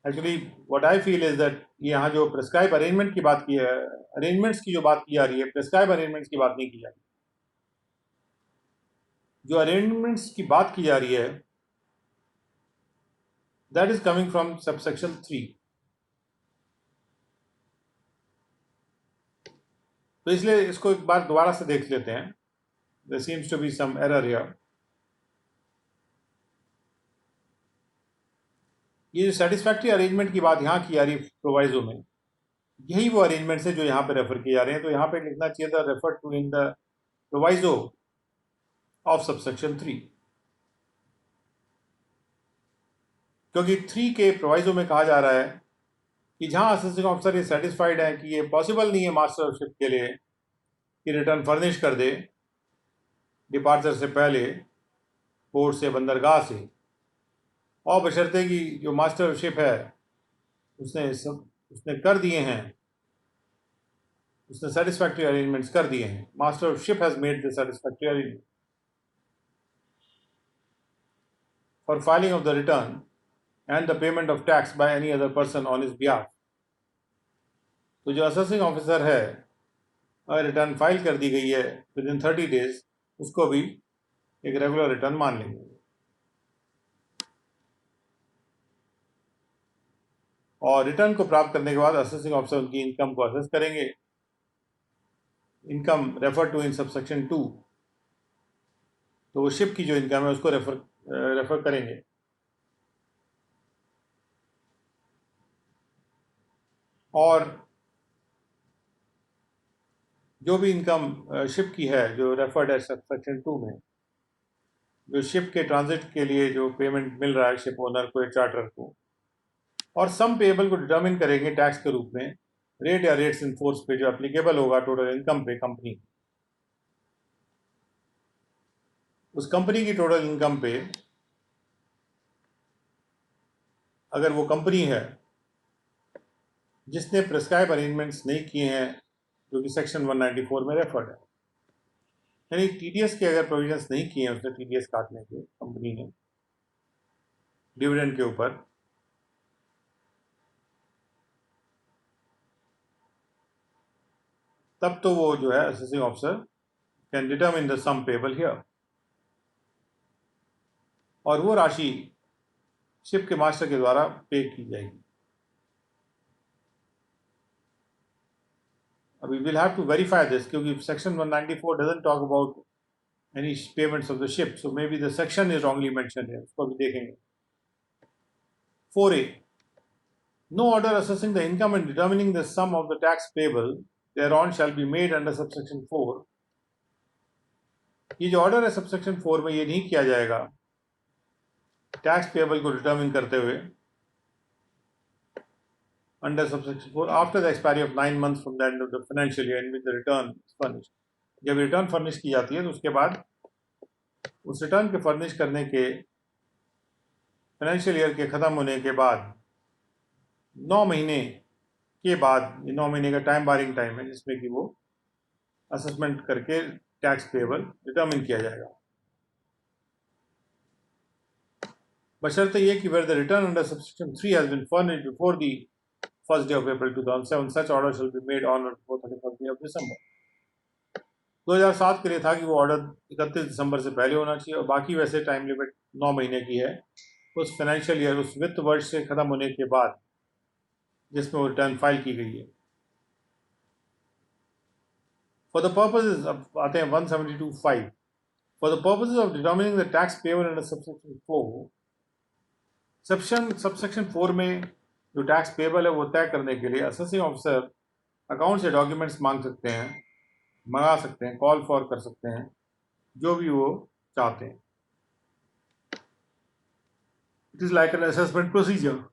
Actually, what I feel is that यहाँ जो प्रेस्क्राइब अरेंजमेंट की बात की है, अरेंजमेंट्स की जो बात की जा रही है, प्रेस्क्राइब अरेंजमेंट्स की बात नहीं की जा रही। जो अरेंजमेंट्स की बात की जा रही है that is coming from subsection 3। तो इसलिए इसको एक बार दोबारा से देख लेते हैं। There seems to be some error here. ये जो सेटिस्फैक्ट्री अरेंजमेंट की बात यहाँ की जा रही है प्रोवाइजो में, यही वो अरेंजमेंट्स है जो यहाँ पे रेफर किए जा रहे हैं। तो यहाँ पे लिखना चाहिए था refer to in the proviso of subsection 3, क्योंकि 3 के प्रोवाइजो में कहा जा रहा है कि जहाँ असेसिंग ऑफिसर ये सेटिस्फाइड है कि ये पॉसिबल नहीं है मास्टर ऑफ शिप के लिए कि रिटर्न फर्निश कर दे, डिपार्चर से पहले पोर्ट से, बंदरगाह से, और बशर्ते कि जो मास्टर शिप है उसने कर दिए हैं, उसने सेटिस्फैक्ट्री अरेंजमेंट्स कर दिए हैं. Master ship has made the satisfactory arrangement for filing of the return and the payment of tax by any other person on his behalf. तो जो असेसिंग ऑफिसर है, अगर रिटर्न फाइल कर दी गई है विद इन 30 डेज, उसको भी एक रेगुलर रिटर्न मान लेंगे. और रिटर्न को प्राप्त करने के बाद असेसिंग ऑफिसर उनकी इनकम को असेस करेंगे. Income refer to in subsection 2, तो वो शिप की जो इनकम है उसको रेफर करेंगे. और जो भी इनकम शिप की है जो रेफर्ड है सबसेक्शन 2 में, जो शिप के ट्रांजिट के लिए जो पेमेंट मिल रहा है शिप ओनर को या चार्टर को, और सम पेएबल को डिटरमिन करेंगे टैक्स के रूप में रेट या रेट्स इन फोर्स पे जो एप्लीकेबल होगा टोटल इनकम पे कंपनी. उस कंपनी की टोटल इनकम पे अगर वो कंपनी है जिसने प्रिस्क्राइब अरेंजमेंट्स नहीं किए हैं जो कि सेक्शन 194 में रेफर्ड है, यानी टीडीएस के अगर प्रोविजंस नहीं किए हैं उसने टीडीएस काटने के कंपनी ने डिविडेंड के ऊपर, तब तो वो जो है assessing officer can determine the sum payable here, और वो राशि शिप के मास्टर के द्वारा पे की जाएगी. अभी will have to verify this क्योंकि section 194 doesn't talk about any payments of the ship, so may be the section is wrongly mentioned है, उसको भी देखेंगे. 4A, no order assessing the income and determining the sum of the tax payable thereon shall be made under subsection 4. ये जो order है subsection 4 में ये नहीं किया जाएगा टैक्स पेएबल को डिटरमिन करते हुए under subsection 4 after the expiry of 9 months from the end of the financial year in which the return furnish. जब रिटर्न फर्निश की जाती है तो उसके बाद उस रिटर्न के फर्निश करने के फाइनेंशियल ईयर के ख़त्म होने के बाद 9 महीने के बाद, ये 9 महीने का टाइम बारिंग टाइम है जिसमें कि वो असेसमेंट करके टैक्स पेएबल डिटरमिन किया जाएगा. बशर्ते ये कि where the return under subsection 3 has been furnished before the first day of April 2007, such order shall be made on or before 31st day of December. 2007 के लिए था कि वो ऑर्डर 31 दिसंबर से पहले होना चाहिए, और बाकी वैसे टाइम लिमिट 9 महीने की है उस फाइनेंशियल ईयर, उस वित्त वर्ष से खत्म होने के बाद जिसमें वो रिटर्न फाइल की गई है. फॉर द पर्पसेस, अब आते हैं 172(5), for the purposes of determining the tax payable under subsection 4, subsection 4 में जो टैक्स पेएबल है वो तय करने के लिए असेसिंग ऑफिसर अकाउंट से डॉक्यूमेंट्स मंगा सकते हैं, कॉल फॉर कर सकते हैं, जो भी वो चाहते हैं. It is like an assessment procedure.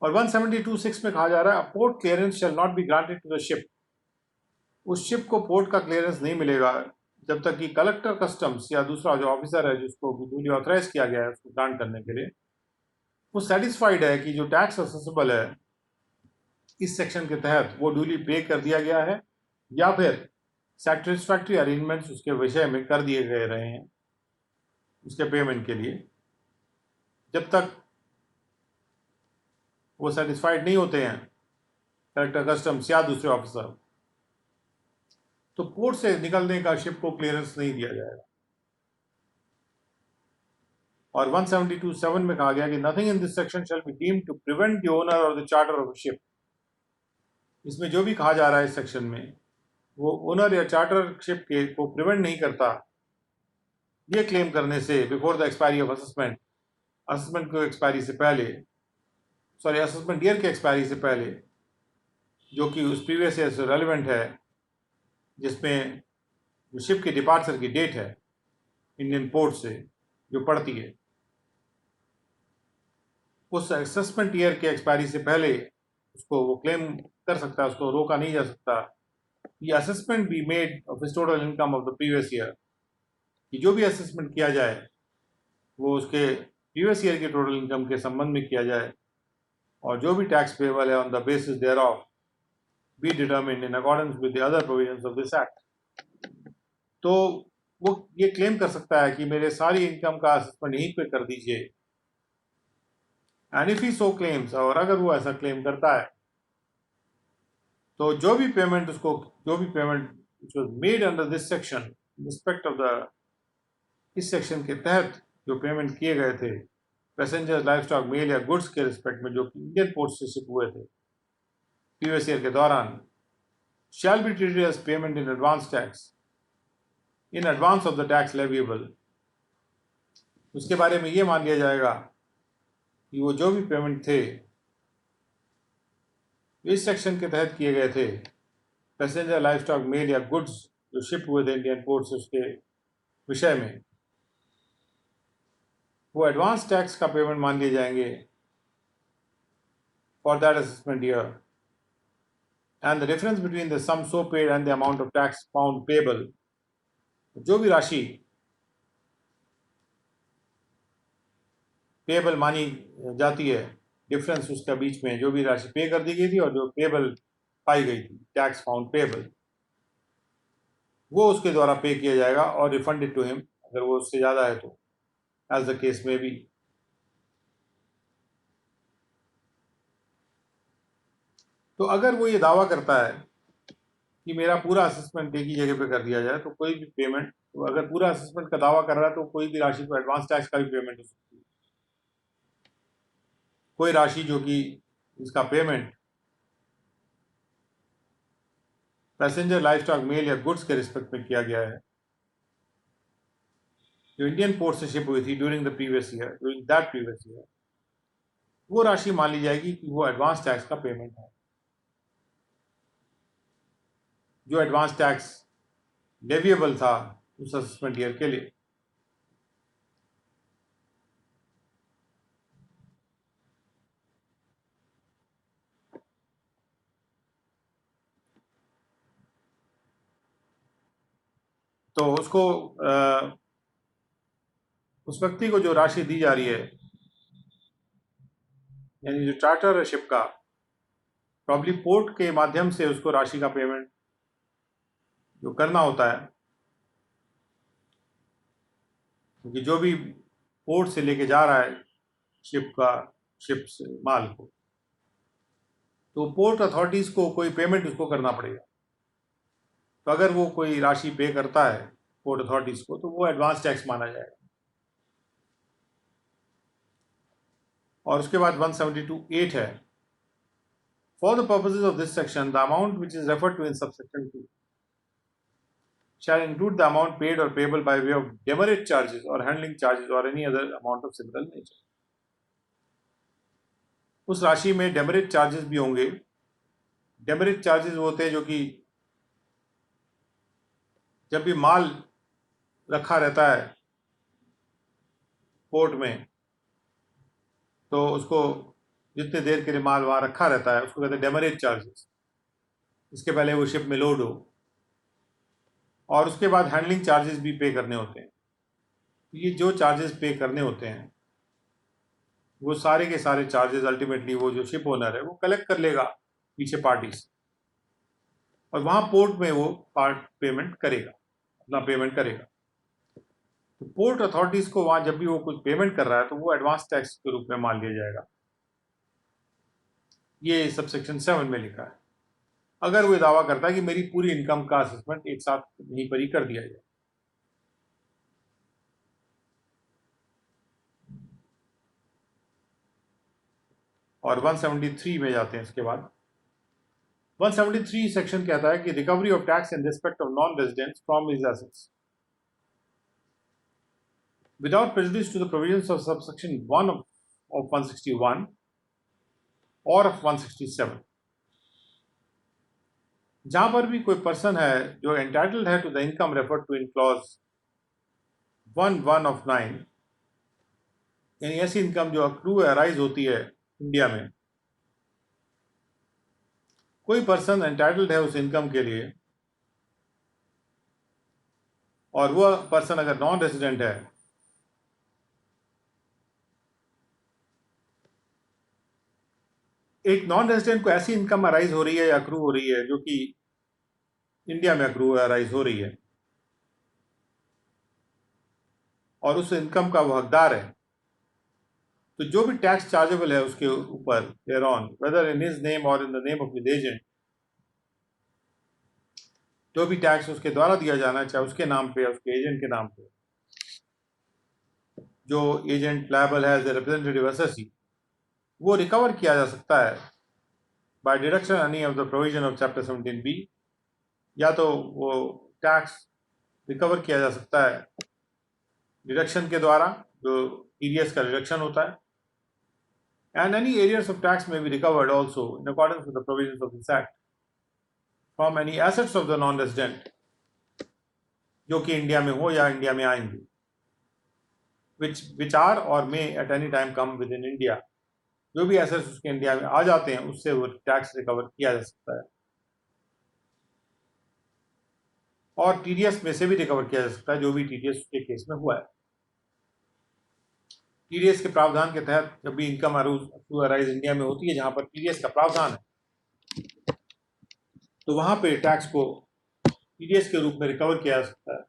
और 172(6) में कहा जा रहा है port clearance shall not be granted to the ship. उस शिप को पोर्ट का क्लियरेंस नहीं मिलेगा जब तक कि कलेक्टर कस्टम्स या दूसरा जो ऑफिसर है जिसको ड्यूली ऑथराइज किया गया है उसको ग्रांट करने के लिए, वो सेटिस्फाइड है कि जो टैक्स असेसेबल है इस सेक्शन के तहत वो ड्यूली पे कर दिया गया है, या फिर सेटिस्फैक्ट्री अरेंजमेंट्स उसके विषय में कर दिए गए रहे हैं उसके पेमेंट के लिए. जब तक वो सेटिस्फाइड नहीं होते हैं कलेक्टर कस्टम्स या दूसरे ऑफिसर, तो पोर्ट से निकलने का शिप को क्लियरेंस नहीं दिया जाएगा. और 172(7) में कहा गया कि nothing in this section shall be deemed to prevent the owner और द चार्टर ऑफ शिप. इसमें जो भी कहा जा रहा है इस सेक्शन में वो ओनर या चार्टर शिप के को प्रिवेंट नहीं करता ये क्लेम करने से before the expiry of assessment को एक्सपायरी से पहले, असेसमेंट ईयर के एक्सपायरी से पहले, जो कि उस प्रीवियस ईयर से रेलिवेंट है, जिसमें जो शिप की डिपार्चर की डेट है इंडियन पोर्ट से जो पड़ती है, उस असेसमेंट ईयर के एक्सपायरी से पहले उसको वो क्लेम कर सकता है, उसको रोका नहीं जा सकता ये assessment be made of his total income of the previous year, कि जो भी असेसमेंट किया जाए वो उसके प्रीवियस ईयर के टोटल इनकम के संबंध में किया जाए, और जो भी टैक्स पेबल है on the basis thereof be determined in accordance with the other provisions of this act. तो वो ये क्लेम कर सकता है कि मेरे सारी इनकम का असेसमेंट यहीं पे कर दीजिए, and if he so claims, और अगर वो ऐसा क्लेम करता है तो जो भी payment which was made under this section in respect of the इस सेक्शन के तहत जो पेमेंट किए गए थे पैसेंजर, लाइफ स्टॉक, मेल या गुड्स के रिस्पेक्ट में जो इंडियन पोर्ट से शिप हुए थे प्रीवियस ईयर के दौरान, shall be treated as payment in advance tax in advance of the tax leviable। उसके बारे में ये मान लिया जाएगा कि वो जो भी पेमेंट थे इस सेक्शन के तहत किए गए थे पैसेंजर, लाइफ स्टॉक, मेल या गुड्स जो शिप हुए थे इंडियन पोर्ट से उसके विषय में, वो एडवांस टैक्स का पेमेंट मान लिए जाएंगे for that assessment year, and the difference between the sum so paid and the amount of tax found payable, जो भी राशि पेबल मानी जाती है, डिफरेंस उसका बीच में जो भी राशि पे कर दी गई थी और जो पेबल पाई गई थी, टैक्स फाउंड पेबल, वो उसके द्वारा पे किया जाएगा और रिफंडेड टू हिम अगर वो उससे ज़्यादा है तो, एज द केस में भी। तो अगर वो ये दावा करता है कि मेरा पूरा असेसमेंट एक ही जगह पे कर दिया जाए तो कोई भी पेमेंट, तो अगर पूरा असेसमेंट का दावा कर रहा है तो कोई भी राशि को एडवांस टैक्स का भी पेमेंट हो सकती है। कोई राशि जो कि इसका payment passenger, livestock, mail या गुड्स के रिस्पेक्ट में किया गया है जो इंडियन पोर्ट से शिप हुई थी ड्यूरिंग दैट प्रीवियस ईयर, वो राशि मान ली जाएगी कि वो एडवांस टैक्स का पेमेंट है, जो एडवांस टैक्स लेविएबल था उस असेसमेंट ईयर के लिए। तो उसको उस व्यक्ति को जो राशि दी जा रही है, यानी जो चार्टर है शिप का, प्रॉब्ली पोर्ट के माध्यम से उसको राशि का पेमेंट जो करना होता है, क्योंकि जो भी पोर्ट से लेके जा रहा है शिप से माल को, तो पोर्ट अथॉरिटीज को कोई पेमेंट उसको करना पड़ेगा। तो अगर वो कोई राशि पे करता है पोर्ट अथॉरिटीज को तो वो एडवांस टैक्स माना जाएगा। और उसके बाद 172(8) है, for the purposes of this section the amount which is referred to in subsection 2 shall include the amount paid or payable by way of demerit charges or handling charges or any other amount of similar nature। उस राशि में डेमेरिट charges भी होंगे। डेमेरिट charges होते हैं जो कि जब भी माल रखा रहता है पोर्ट में तो उसको जितने देर के लिए माल वहाँ रखा रहता है उसको कहते हैं डेमेरिट चार्जेस, इसके पहले वो शिप में लोड हो, और उसके बाद हैंडलिंग चार्जेस भी पे करने होते हैं। ये जो चार्जेस पे करने होते हैं वो सारे के सारे चार्जेस अल्टीमेटली वो जो शिप ओनर है वो कलेक्ट कर लेगा पीछे पार्टी से, और वहाँ पोर्ट में वो पेमेंट करेगा, अपना पेमेंट करेगा। तो पोर्ट अथॉरिटीज को वहाँ जब भी वो कुछ पेमेंट कर रहा है तो वो एडवांस टैक्स के रूप में मान लिया जाएगा। ये सबसेक्शन 7 में लिखा है। अगर वो दावा करता है कि मेरी पूरी इनकम का असेसमेंट एक साथ यहीं पर ही कर दिया जाए। और 173 में जाते हैं। इसके बाद 173 सेक्शन कहता है कि recovery of tax in respect of non residents from his assets without prejudice to the provisions of subsection 1 of 161 और of 167। जहां पर भी कोई पर्सन है जो एंटाइटल्ड है to the income referred to in clause 1(1) of 9, यानी ऐसी इनकम जो अक्रू अराइज होती है इंडिया में, कोई पर्सन एंटाइटल्ड है उस इनकम के लिए और वह पर्सन अगर नॉन रेजिडेंट है एक नॉन रेजिडेंट को ऐसी इनकम अराइज हो रही है या अक्रू हो रही है जो कि इंडिया में अक्रू अराइज हो रही है और उस इनकम का वो हकदार है, तो जो भी टैक्स चार्जेबल है उसके ऊपर thereon whether in his name और in the name of his agent, जो भी टैक्स उसके द्वारा दिया जाना है चाहे उसके नाम पे या उसके एजेंट के नाम पे, जो एजेंट लायबल है एज ए रिप्रेजेंटेटिव एसएससी, वो रिकवर किया जा सकता है by deduction any of the provision of chapter 17B, या तो वो टैक्स रिकवर किया जा सकता है डिडक्शन के द्वारा जो टीडीएस का डिडक्शन होता है, and any areas of tax may be recovered also in accordance with the provisions of this act from any assets of the non-resident जो कि इंडिया में हो या इंडिया में आएंगे, which are or may at any time come within India, जो भी assets उसके इंडिया में आ जाते हैं उससे वो टैक्स रिकवर किया जा सकता है और टीडीएस में से भी रिकवर किया जा सकता है जो भी टीडीएस के केस में हुआ है। टीडीएस के प्रावधान के तहत जब भी इनकम अराइज इंडिया में होती है जहां पर टीडीएस का प्रावधान है तो वहां पे टैक्स को टीडीएस के रूप में रिकवर किया जा सकता है।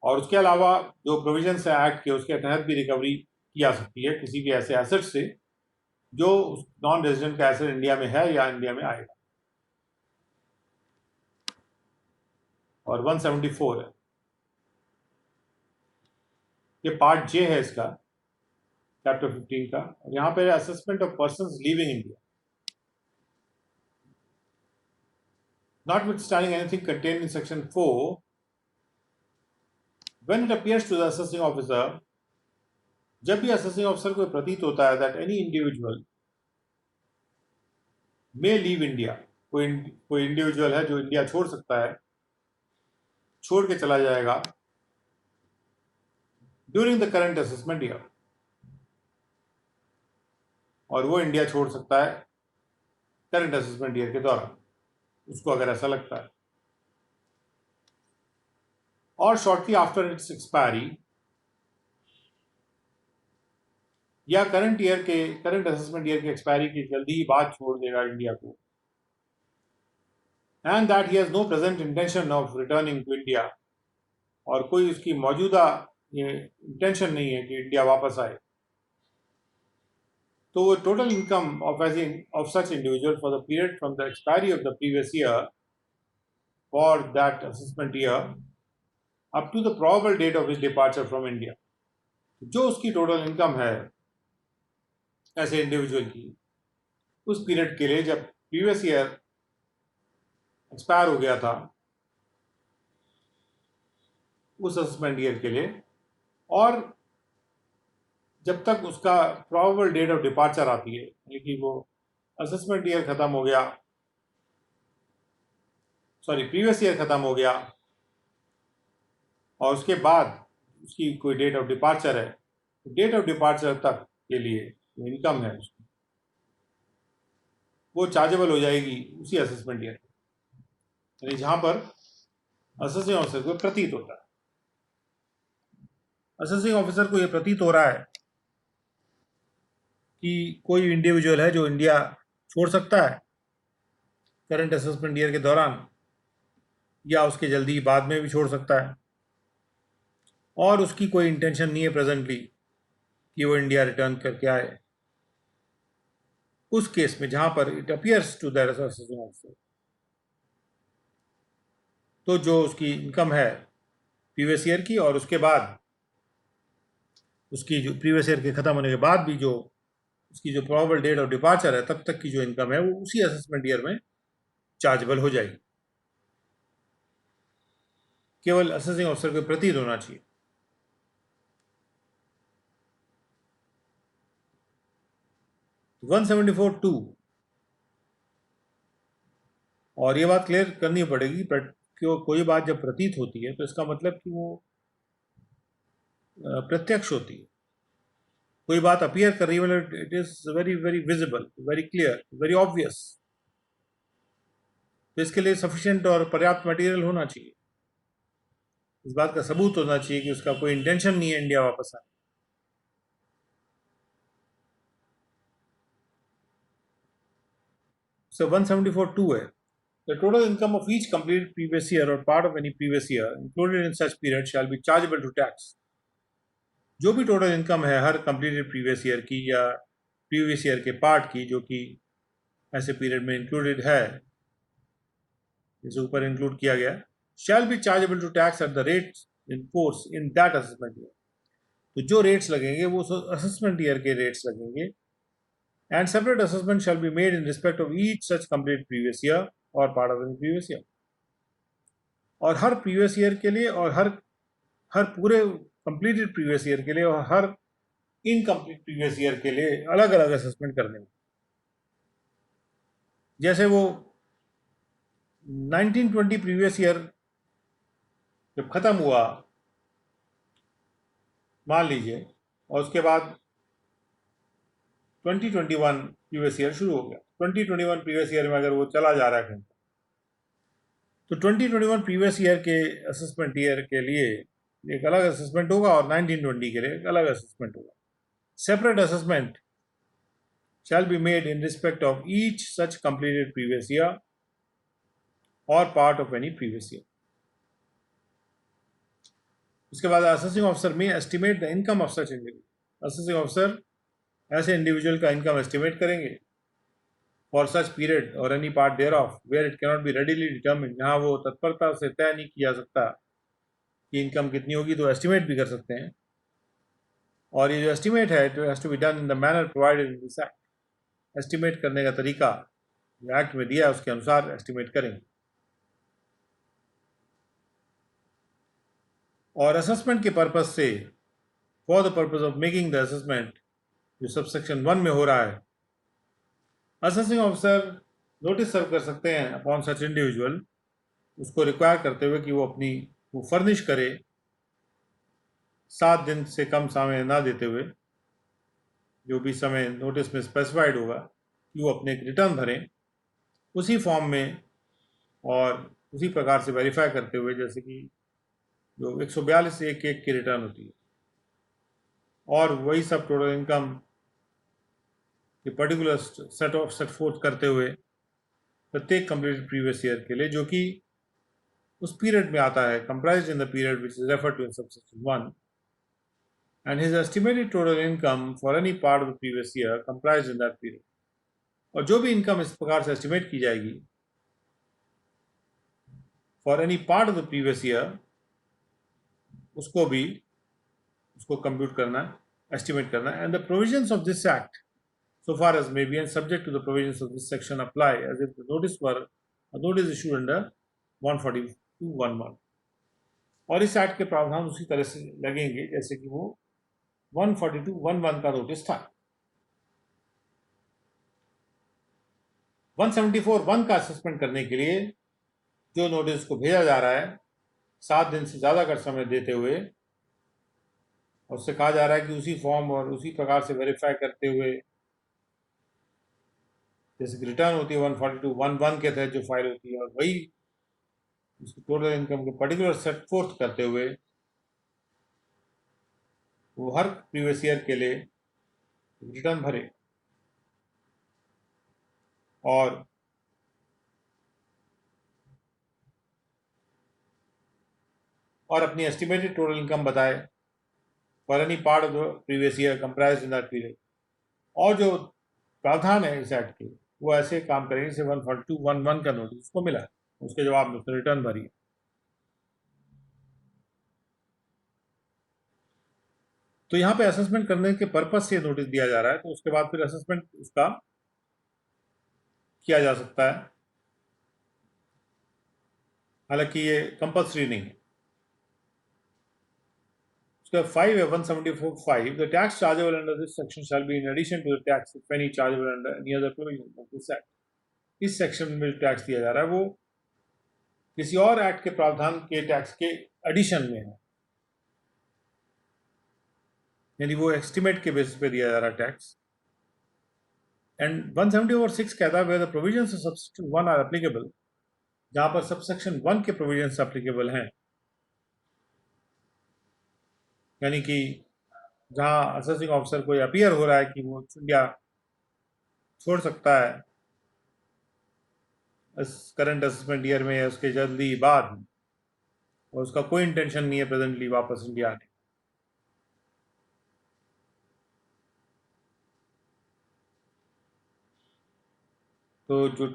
और उसके अलावा जो प्रोविजंस है एक्ट के उसके तहत भी रिकवरी की जा सकती है किसी भी ऐसे एसेट से जो नॉन रेजिडेंट का एसेट इंडिया में है या इंडिया में आएगा। और 174 है, ये पार्ट जे है इसका चैप्टर 15 का, और यहाँ पे assessment of persons living India. Notwithstanding anything contained in section 4, when it appears to the assessing officer, जब भी असेसिंग ऑफिसर को प्रतीत होता है that any individual may leave India, कोई इंडिविजुअल है जो इंडिया छोड़ सकता है, छोड़ के चला जाएगा during the current assessment year, और वो इंडिया छोड़ सकता है करंट असेसमेंट ईयर के दौरान उसको अगर ऐसा लगता है, और शॉर्टली आफ्टर इट्स एक्सपायरी या करंट असेसमेंट ईयर के एक्सपायरी के जल्दी ही बाद छोड़ देगा इंडिया को, and that he has no present intention of returning to India, और कोई उसकी मौजूदा इंटेंशन नहीं है कि इंडिया वापस आए, तो वो total income of such individual for the period from the expiry of the previous year for that assessment year up to the probable date of his departure from India, जो उसकी total income है ऐसे individual की उस period के लिए जब previous year expire हो गया था उस असेसमेंट ईयर के लिए, और जब तक उसका प्रोबेबल डेट ऑफ डिपार्चर आती है, यानी कि वो असेसमेंट ईयर खत्म हो गया, प्रीवियस ईयर खत्म हो गया और उसके बाद उसकी कोई डेट ऑफ डिपार्चर है, डेट ऑफ डिपार्चर तक के लिए जो इनकम है उसकी वो चार्जेबल हो जाएगी उसी असेसमेंट ईयर, यानी जहां पर असेसिंग ऑफिसर को प्रतीत होता है, असेसिंग ऑफिसर को यह प्रतीत हो रहा है कि कोई इंडिविजुअल है जो इंडिया छोड़ सकता है करंट असेसमेंट ईयर के दौरान या उसके जल्दी बाद में भी छोड़ सकता है, और उसकी कोई इंटेंशन नहीं है प्रेजेंटली कि वो इंडिया रिटर्न करके आए, उस केस में जहां पर it appears to that assessing officer, तो जो उसकी इनकम है प्रीवियस ईयर की और उसके बाद उसकी जो प्रीवियस ईयर के खत्म होने के बाद भी जो उसकी जो प्रोबेबल डेट ऑफ डिपार्चर है तब तक की जो इनकम है वो उसी असेसमेंट ईयर में चार्जेबल हो जाएगी, केवल असेसिंग ऑफिसर को प्रतीत होना चाहिए। वन 174(2), और ये बात क्लियर करनी पड़ेगी कि कोई बात जब प्रतीत होती है तो इसका मतलब कि वो प्रत्यक्ष होती है, कोई बात अपीयर कर रही है मतलब it is very very visible, very clear, very obvious, तो इसके लिए सफिशिएंट और पर्याप्त मटेरियल होना चाहिए, इस बात का सबूत होना चाहिए कि उसका कोई इंटेंशन नहीं है इंडिया वापस आने। So 174(2 है, the total income of each completed previous year or part of any previous year included in such period shall be chargeable to tax. जो भी टोटल इनकम है हर कंप्लीटेड प्रीवियस ईयर की या प्रीवियस ईयर के part की जो कि ऐसे पीरियड में इंक्लूडेड है, जैसे ऊपर इंक्लूड किया गया, shall be chargeable to tax at the rate in force in that assessment year. तो जो रेट्स लगेंगे वो असेसमेंट ईयर के रेट्स लगेंगे, and separate assessment shall be made in respect of each such complete previous year और part of any previous year. और हर previous year के लिए और हर हर पूरे कंप्लीटेड प्रीवियस ईयर के लिए और हर इनकम्प्लीट प्रीवियस ईयर के लिए अलग अलग असेसमेंट करने में। जैसे वो 1920 प्रीवियस ईयर जब खत्म हुआ मान लीजिए, और उसके बाद 2021 प्रीवियस ईयर शुरू हो गया, 2021 प्रीवियस ईयर में अगर वो चला जा रहा है तो 2021 प्रीवियस ईयर के असेसमेंट ईयर के लिए एक अलग असेसमेंट होगा और 1920 के लिए एक अलग असेसमेंट होगा। Separate assessment shall be made in respect of each such completed previous year or part of any previous year. उसके बाद असेसिंग ऑफिसर में estimate the income of such individual. Assessing officer ऐसे इंडिविजुअल का income estimate करेंगे for such period और any part thereof where it cannot be readily determine, जहाँ वो तत्परता से तय नहीं किया जा सकता कि इनकम कितनी होगी, तो एस्टिमेट भी कर सकते हैं। और ये जो एस्टिमेट है it has to be done in the manner provided in this act. Estimate करने का तरीका जो एक्ट में दिया है उसके अनुसार एस्टिमेट करेंगे। और असेसमेंट के पर्पज से, for the purpose of making the assessment, जो सबसेक्शन 1 में हो रहा है, असेसिंग ऑफिसर नोटिस सर्व कर सकते हैं अपॉन सच इंडिविजुअल, उसको रिक्वायर करते हुए कि वो फर्निश करे 7 दिन से कम समय ना देते हुए, जो भी समय नोटिस में स्पेसिफाइड होगा, कि वो अपने एक रिटर्न भरें उसी फॉर्म में और उसी प्रकार से वेरीफाई करते हुए जैसे कि जो 142 एक की रिटर्न होती है, और वही सब टोटल इनकम के पर्टिकुलर सेट फोर्थ करते हुए प्रत्येक कंप्लीटेड प्रीवियस ईयर के लिए जो कि उस पीरियड में आता है, comprised in the period which is referred to in subsection 1, and his estimated total income for any part of the previous year comprised in that period. और जो भी इनकम इस प्रकार से एस्टिमेट की जाएगी for any part of the previous year, उसको compute करना है, एस्टिमेट करना है। And the provisions of this act so far as may be and subject to the provisions of this section apply as if the notice were a notice issued under 142(11). और इस act के प्रावधान उसी तरह से लगेंगे जैसे कि वो 142(11) का नोटिस था। 174(1) का असेसमेंट करने के लिए जो नोटिस को भेजा जा रहा है 7 दिन से ज़्यादा का समय देते हुए, और उससे कहा जा रहा है कि उसी फॉर्म और उसी प्रकार से वेरीफाई करते हुए जैसे कि रिटर्न होती है 142(11) के तहत जो फाइल होती है, और वही उसकी टोटल इनकम के पर्टिकुलर सेट फोर्थ करते हुए वो हर प्रीवियस ईयर के लिए रिटर्न भरे और अपनी एस्टिमेटेड टोटल इनकम बताए for any part of the previous year comprised in that period. और जो प्रावधान है इस एक्ट के वो ऐसे काम करेंगे जैसे 142(11) का नोटिस उसको मिला, उसके जवाब में उसने रिटर्न भरी। तो यहाँ पे असेसमेंट करने के पर्पज से नोटिस दिया जा रहा है, तो उसके बाद फिर असेसमेंट उसका किया जा सकता है, हालांकि ये कंपल्सरी नहीं है। उसका 5 है 174(5), the tax chargeable under this section shall be in addition to the tax if any chargeable under any other provision of this act. इस सेक्शन में टैक्स दिया जा रहा है वो किसी और एक्ट के प्रावधान के टैक्स के एडिशन में है। यानी वो एस्टिमेट के बेसिस पे दिया जा रहा है टैक्स। एंड 170/6 कहता है where the provisions of subsection 1 are applicable, जहां पर सबसेक्शन 1 के प्रोविजंस एप्लीकेबल हैं, यानी कि जहां असेसिंग ऑफिसर को अपीयर हो रहा है कि वो इंडिया छोड़ सकता है करंट असेसमेंट ईयर में या उसके जल्दी बाद, और उसका कोई इंटेंशन नहीं है प्रेजेंटली वापस इंडिया आने। तो जो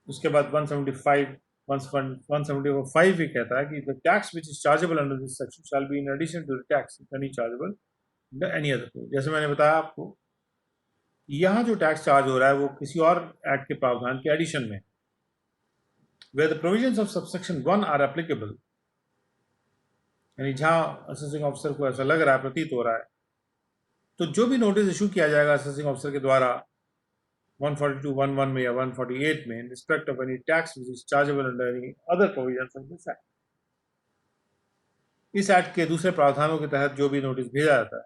उसके बाद 175 भी कहता है कि the tax which is chargeable under this section shall be in addition to the tax any chargeable any other. जैसे मैंने बताया आपको, यहाँ जो टैक्स चार्ज हो रहा है वो किसी और एक्ट के प्रावधान के एडिशन में, where the provisions of subsection 1 are applicable, यानी जहाँ असेसिंग ऑफिसर को ऐसा लग रहा है, प्रतीत हो रहा है, तो जो भी नोटिस इशू किया जाएगा असेसिंग ऑफिसर के द्वारा 142(1)(1) में या 148 में इन respect of any tax which is chargeable under any other provisions of this act, इस एक्ट के दूसरे प्रावधानों के तहत जो भी नोटिस भेजा जाता है,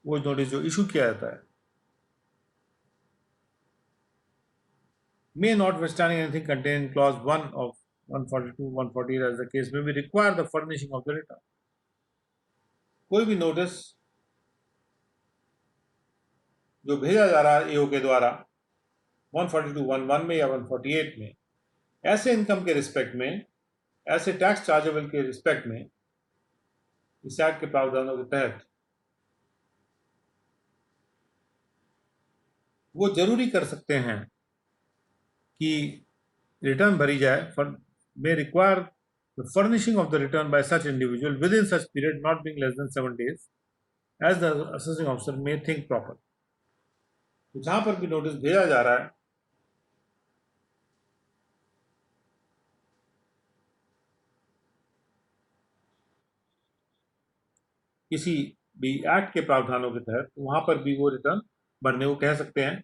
वो नोटिस जो इशू किया जाता है, may notwithstanding anything contained in clause 1 of 142, 148 as the case may be, require the furnishing of the return। कोई भी नोटिस जो भेजा जा रहा है एओ के द्वारा 142(1)(1) में या 148 में, ऐसे इनकम के रिस्पेक्ट में, ऐसे टैक्स चार्जेबल के रिस्पेक्ट में, इस एक्ट के प्रावधानों के तहत वो जरूरी कर सकते हैं कि रिटर्न भरी जाए, may require the furnishing of the return by such individual within such period not being less than 7 days as the assessing officer may think proper। तो जहां पर भी नोटिस भेजा जा रहा है, किसी भी एक्ट के प्रावधानों के तहत, तो वहां पर भी वो रिटर्न भरने को कह सकते हैं।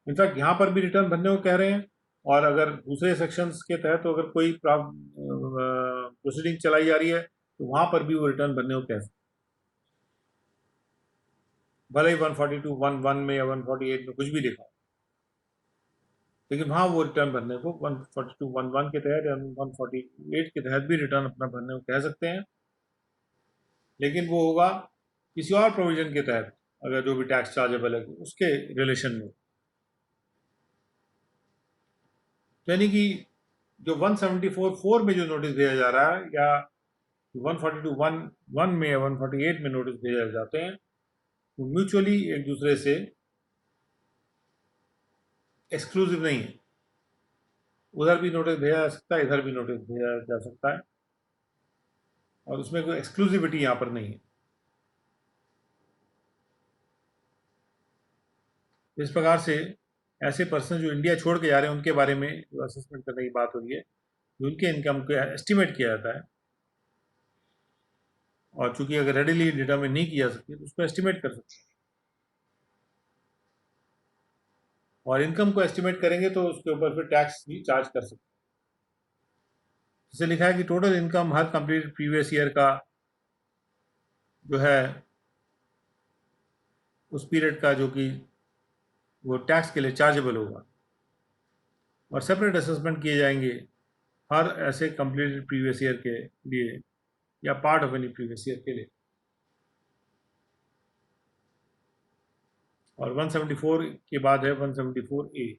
इनफैक्ट यहाँ पर भी रिटर्न भरने को कह रहे हैं, और अगर दूसरे सेक्शंस के तहत तो अगर कोई प्रोसीडिंग चलाई जा रही है तो वहां पर भी वो रिटर्न भरने को कह सकते हैं, भले ही 142(1)(1) में या 148 में कुछ भी लिखा, लेकिन वहां वो रिटर्न भरने को 142(1)(1) के तहत या 148 के तहत भी रिटर्न अपना भरने को कह सकते हैं, लेकिन वो होगा किसी और प्रोविजन के तहत, अगर जो भी टैक्स चार्जेबल है उसके रिलेशन में। यानी कि जो 174(4) में जो नोटिस भेजा जा रहा है, या 142(1)(1) में या 148 में नोटिस भेजे जाते हैं, वो म्यूचुअली एक दूसरे से एक्सक्लूसिव नहीं है। उधर भी नोटिस भेजा जा सकता है, इधर भी नोटिस भेजा जा सकता है, और उसमें कोई एक्सक्लूसिविटी यहाँ पर नहीं है। इस प्रकार से ऐसे पर्सन जो इंडिया छोड़ के जा रहे हैं उनके बारे में जो असेसमेंट करने की बात हो रही है, जो उनके इनकम को एस्टिमेट किया जाता है, और चूंकि अगर रेडिली डिटरमिन नहीं किया जा सकती तो उसको एस्टिमेट कर सकते हैं, और इनकम को एस्टिमेट करेंगे तो उसके ऊपर फिर टैक्स भी चार्ज कर सकते हैं। जैसे लिखा है कि टोटल इनकम हर कंप्लीट प्रीवियस ईयर का जो है उस पीरियड का जो कि वो टैक्स के लिए चार्जेबल होगा, और सेपरेट असेसमेंट किए जाएंगे हर ऐसे कंप्लीट प्रीवियस ईयर के लिए या part of any previous year के लिए। और 174 के बाद है 174A।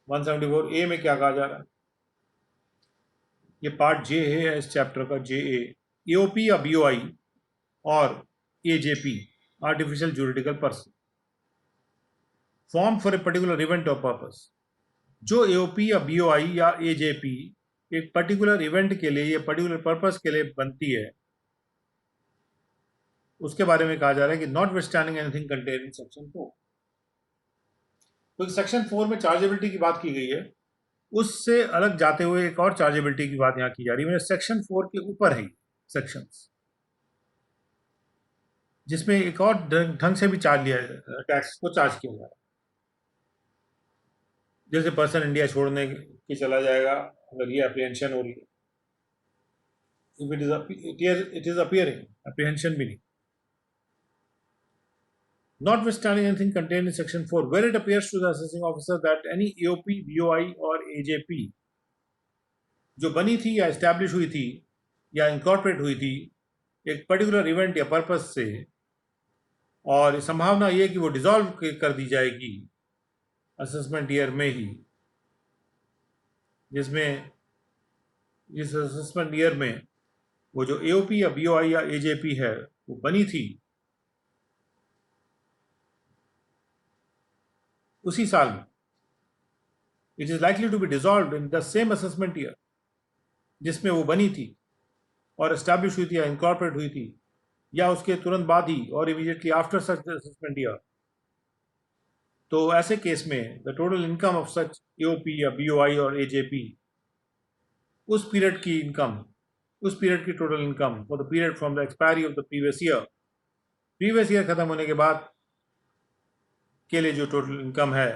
174A में क्या कहा जा रहा है, ये पार्ट जे है इस चैप्टर का, जे एओपी या बीओआई और AJP artificial juridical person form for a particular event और पर्पस। जो एओपी या बीओआई या एजेपी एक पर्टिकुलर इवेंट के लिए या पर्टिकुलर पर्पस के लिए बनती है, उसके बारे में कहा जा रहा है कि not withstanding anything contain in section 4। तो सेक्शन 4 में चार्जेबिलिटी की बात की गई है, उससे अलग जाते हुए एक और चार्जेबिलिटी की बात यहाँ की जा रही है। सेक्शन 4 के ऊपर है सेक्शंस, जिसमें एक और ढंग से भी चार्ज लिया टैक्स को चार्ज किया जा रहा है। जैसे पर्सन इंडिया छोड़ने के चला जाएगा, अगर ये अप्रिहेंशन हो रही है, if it is appearing, apprehension भी नहीं. Notwithstanding anything contained in section 4, where it appears to the assessing officer that any AOP, VOI और AJP जो बनी थी या एस्टैब्लिश हुई थी या इंकॉर्पोरेट हुई थी एक पर्टिकुलर इवेंट या पर्पस से, और संभावना ये कि वो डिसॉल्व कर दी जाएगी असेसमेंट ईयर में ही, जिसमें इस असेसमेंट ईयर में वो जो एओपी या बीओआई या एजेपी है वो बनी थी उसी साल में, it is likely to be dissolved in the same assessment year जिसमें वो बनी थी और एस्टैब्लिश हुई थी या इनकॉर्पोरेट हुई थी, या उसके तुरंत बाद ही और immediately after such assessment year. तो ऐसे केस में the total income of such AOP या बीओआई और एजेपी, उस पीरियड की इनकम, उस पीरियड की total income for the period from the expiry of the previous year खत्म होने के बाद के लिए जो टोटल इनकम है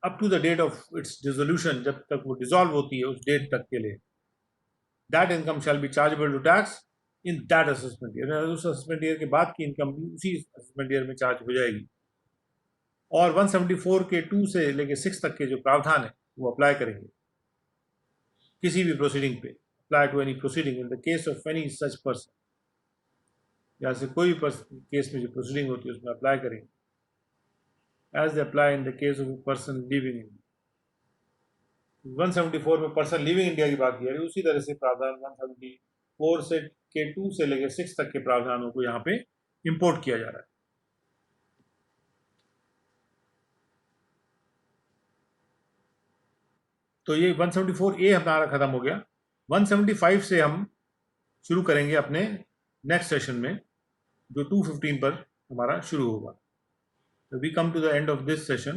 up to the date of its dissolution, जब तक वो डिसॉल्व होती है उस डेट तक के लिए, that income shall be chargeable to tax in that assessment year. उस असेसमेंट ईयर के बाद की इनकम भी उसी असेसमेंट ईयर में चार्ज हो जाएगी. और 174 के 2 से लेके 6 तक के जो प्रावधान है वो अप्लाई करेंगे किसी भी प्रोसीडिंग पे. Apply to any proceeding in the case of any such person, या से कोई भी केस में जो प्रोसीडिंग होती है उसमें अप्लाई करेंगे as they apply in the case of person living in. 174 में पर्सन लिविंग इंडिया की बात की जा रही है, उसी तरह से प्रावधान 174 से के 2 से लेकर 6 तक के प्रावधानों को यहाँ पे इंपोर्ट किया जा रहा है. तो ये 174A हमारा खत्म हो गया. 175 से हम शुरू करेंगे अपने नेक्स्ट सेशन में, जो 215 पर हमारा शुरू होगा. So we come to the end of this session.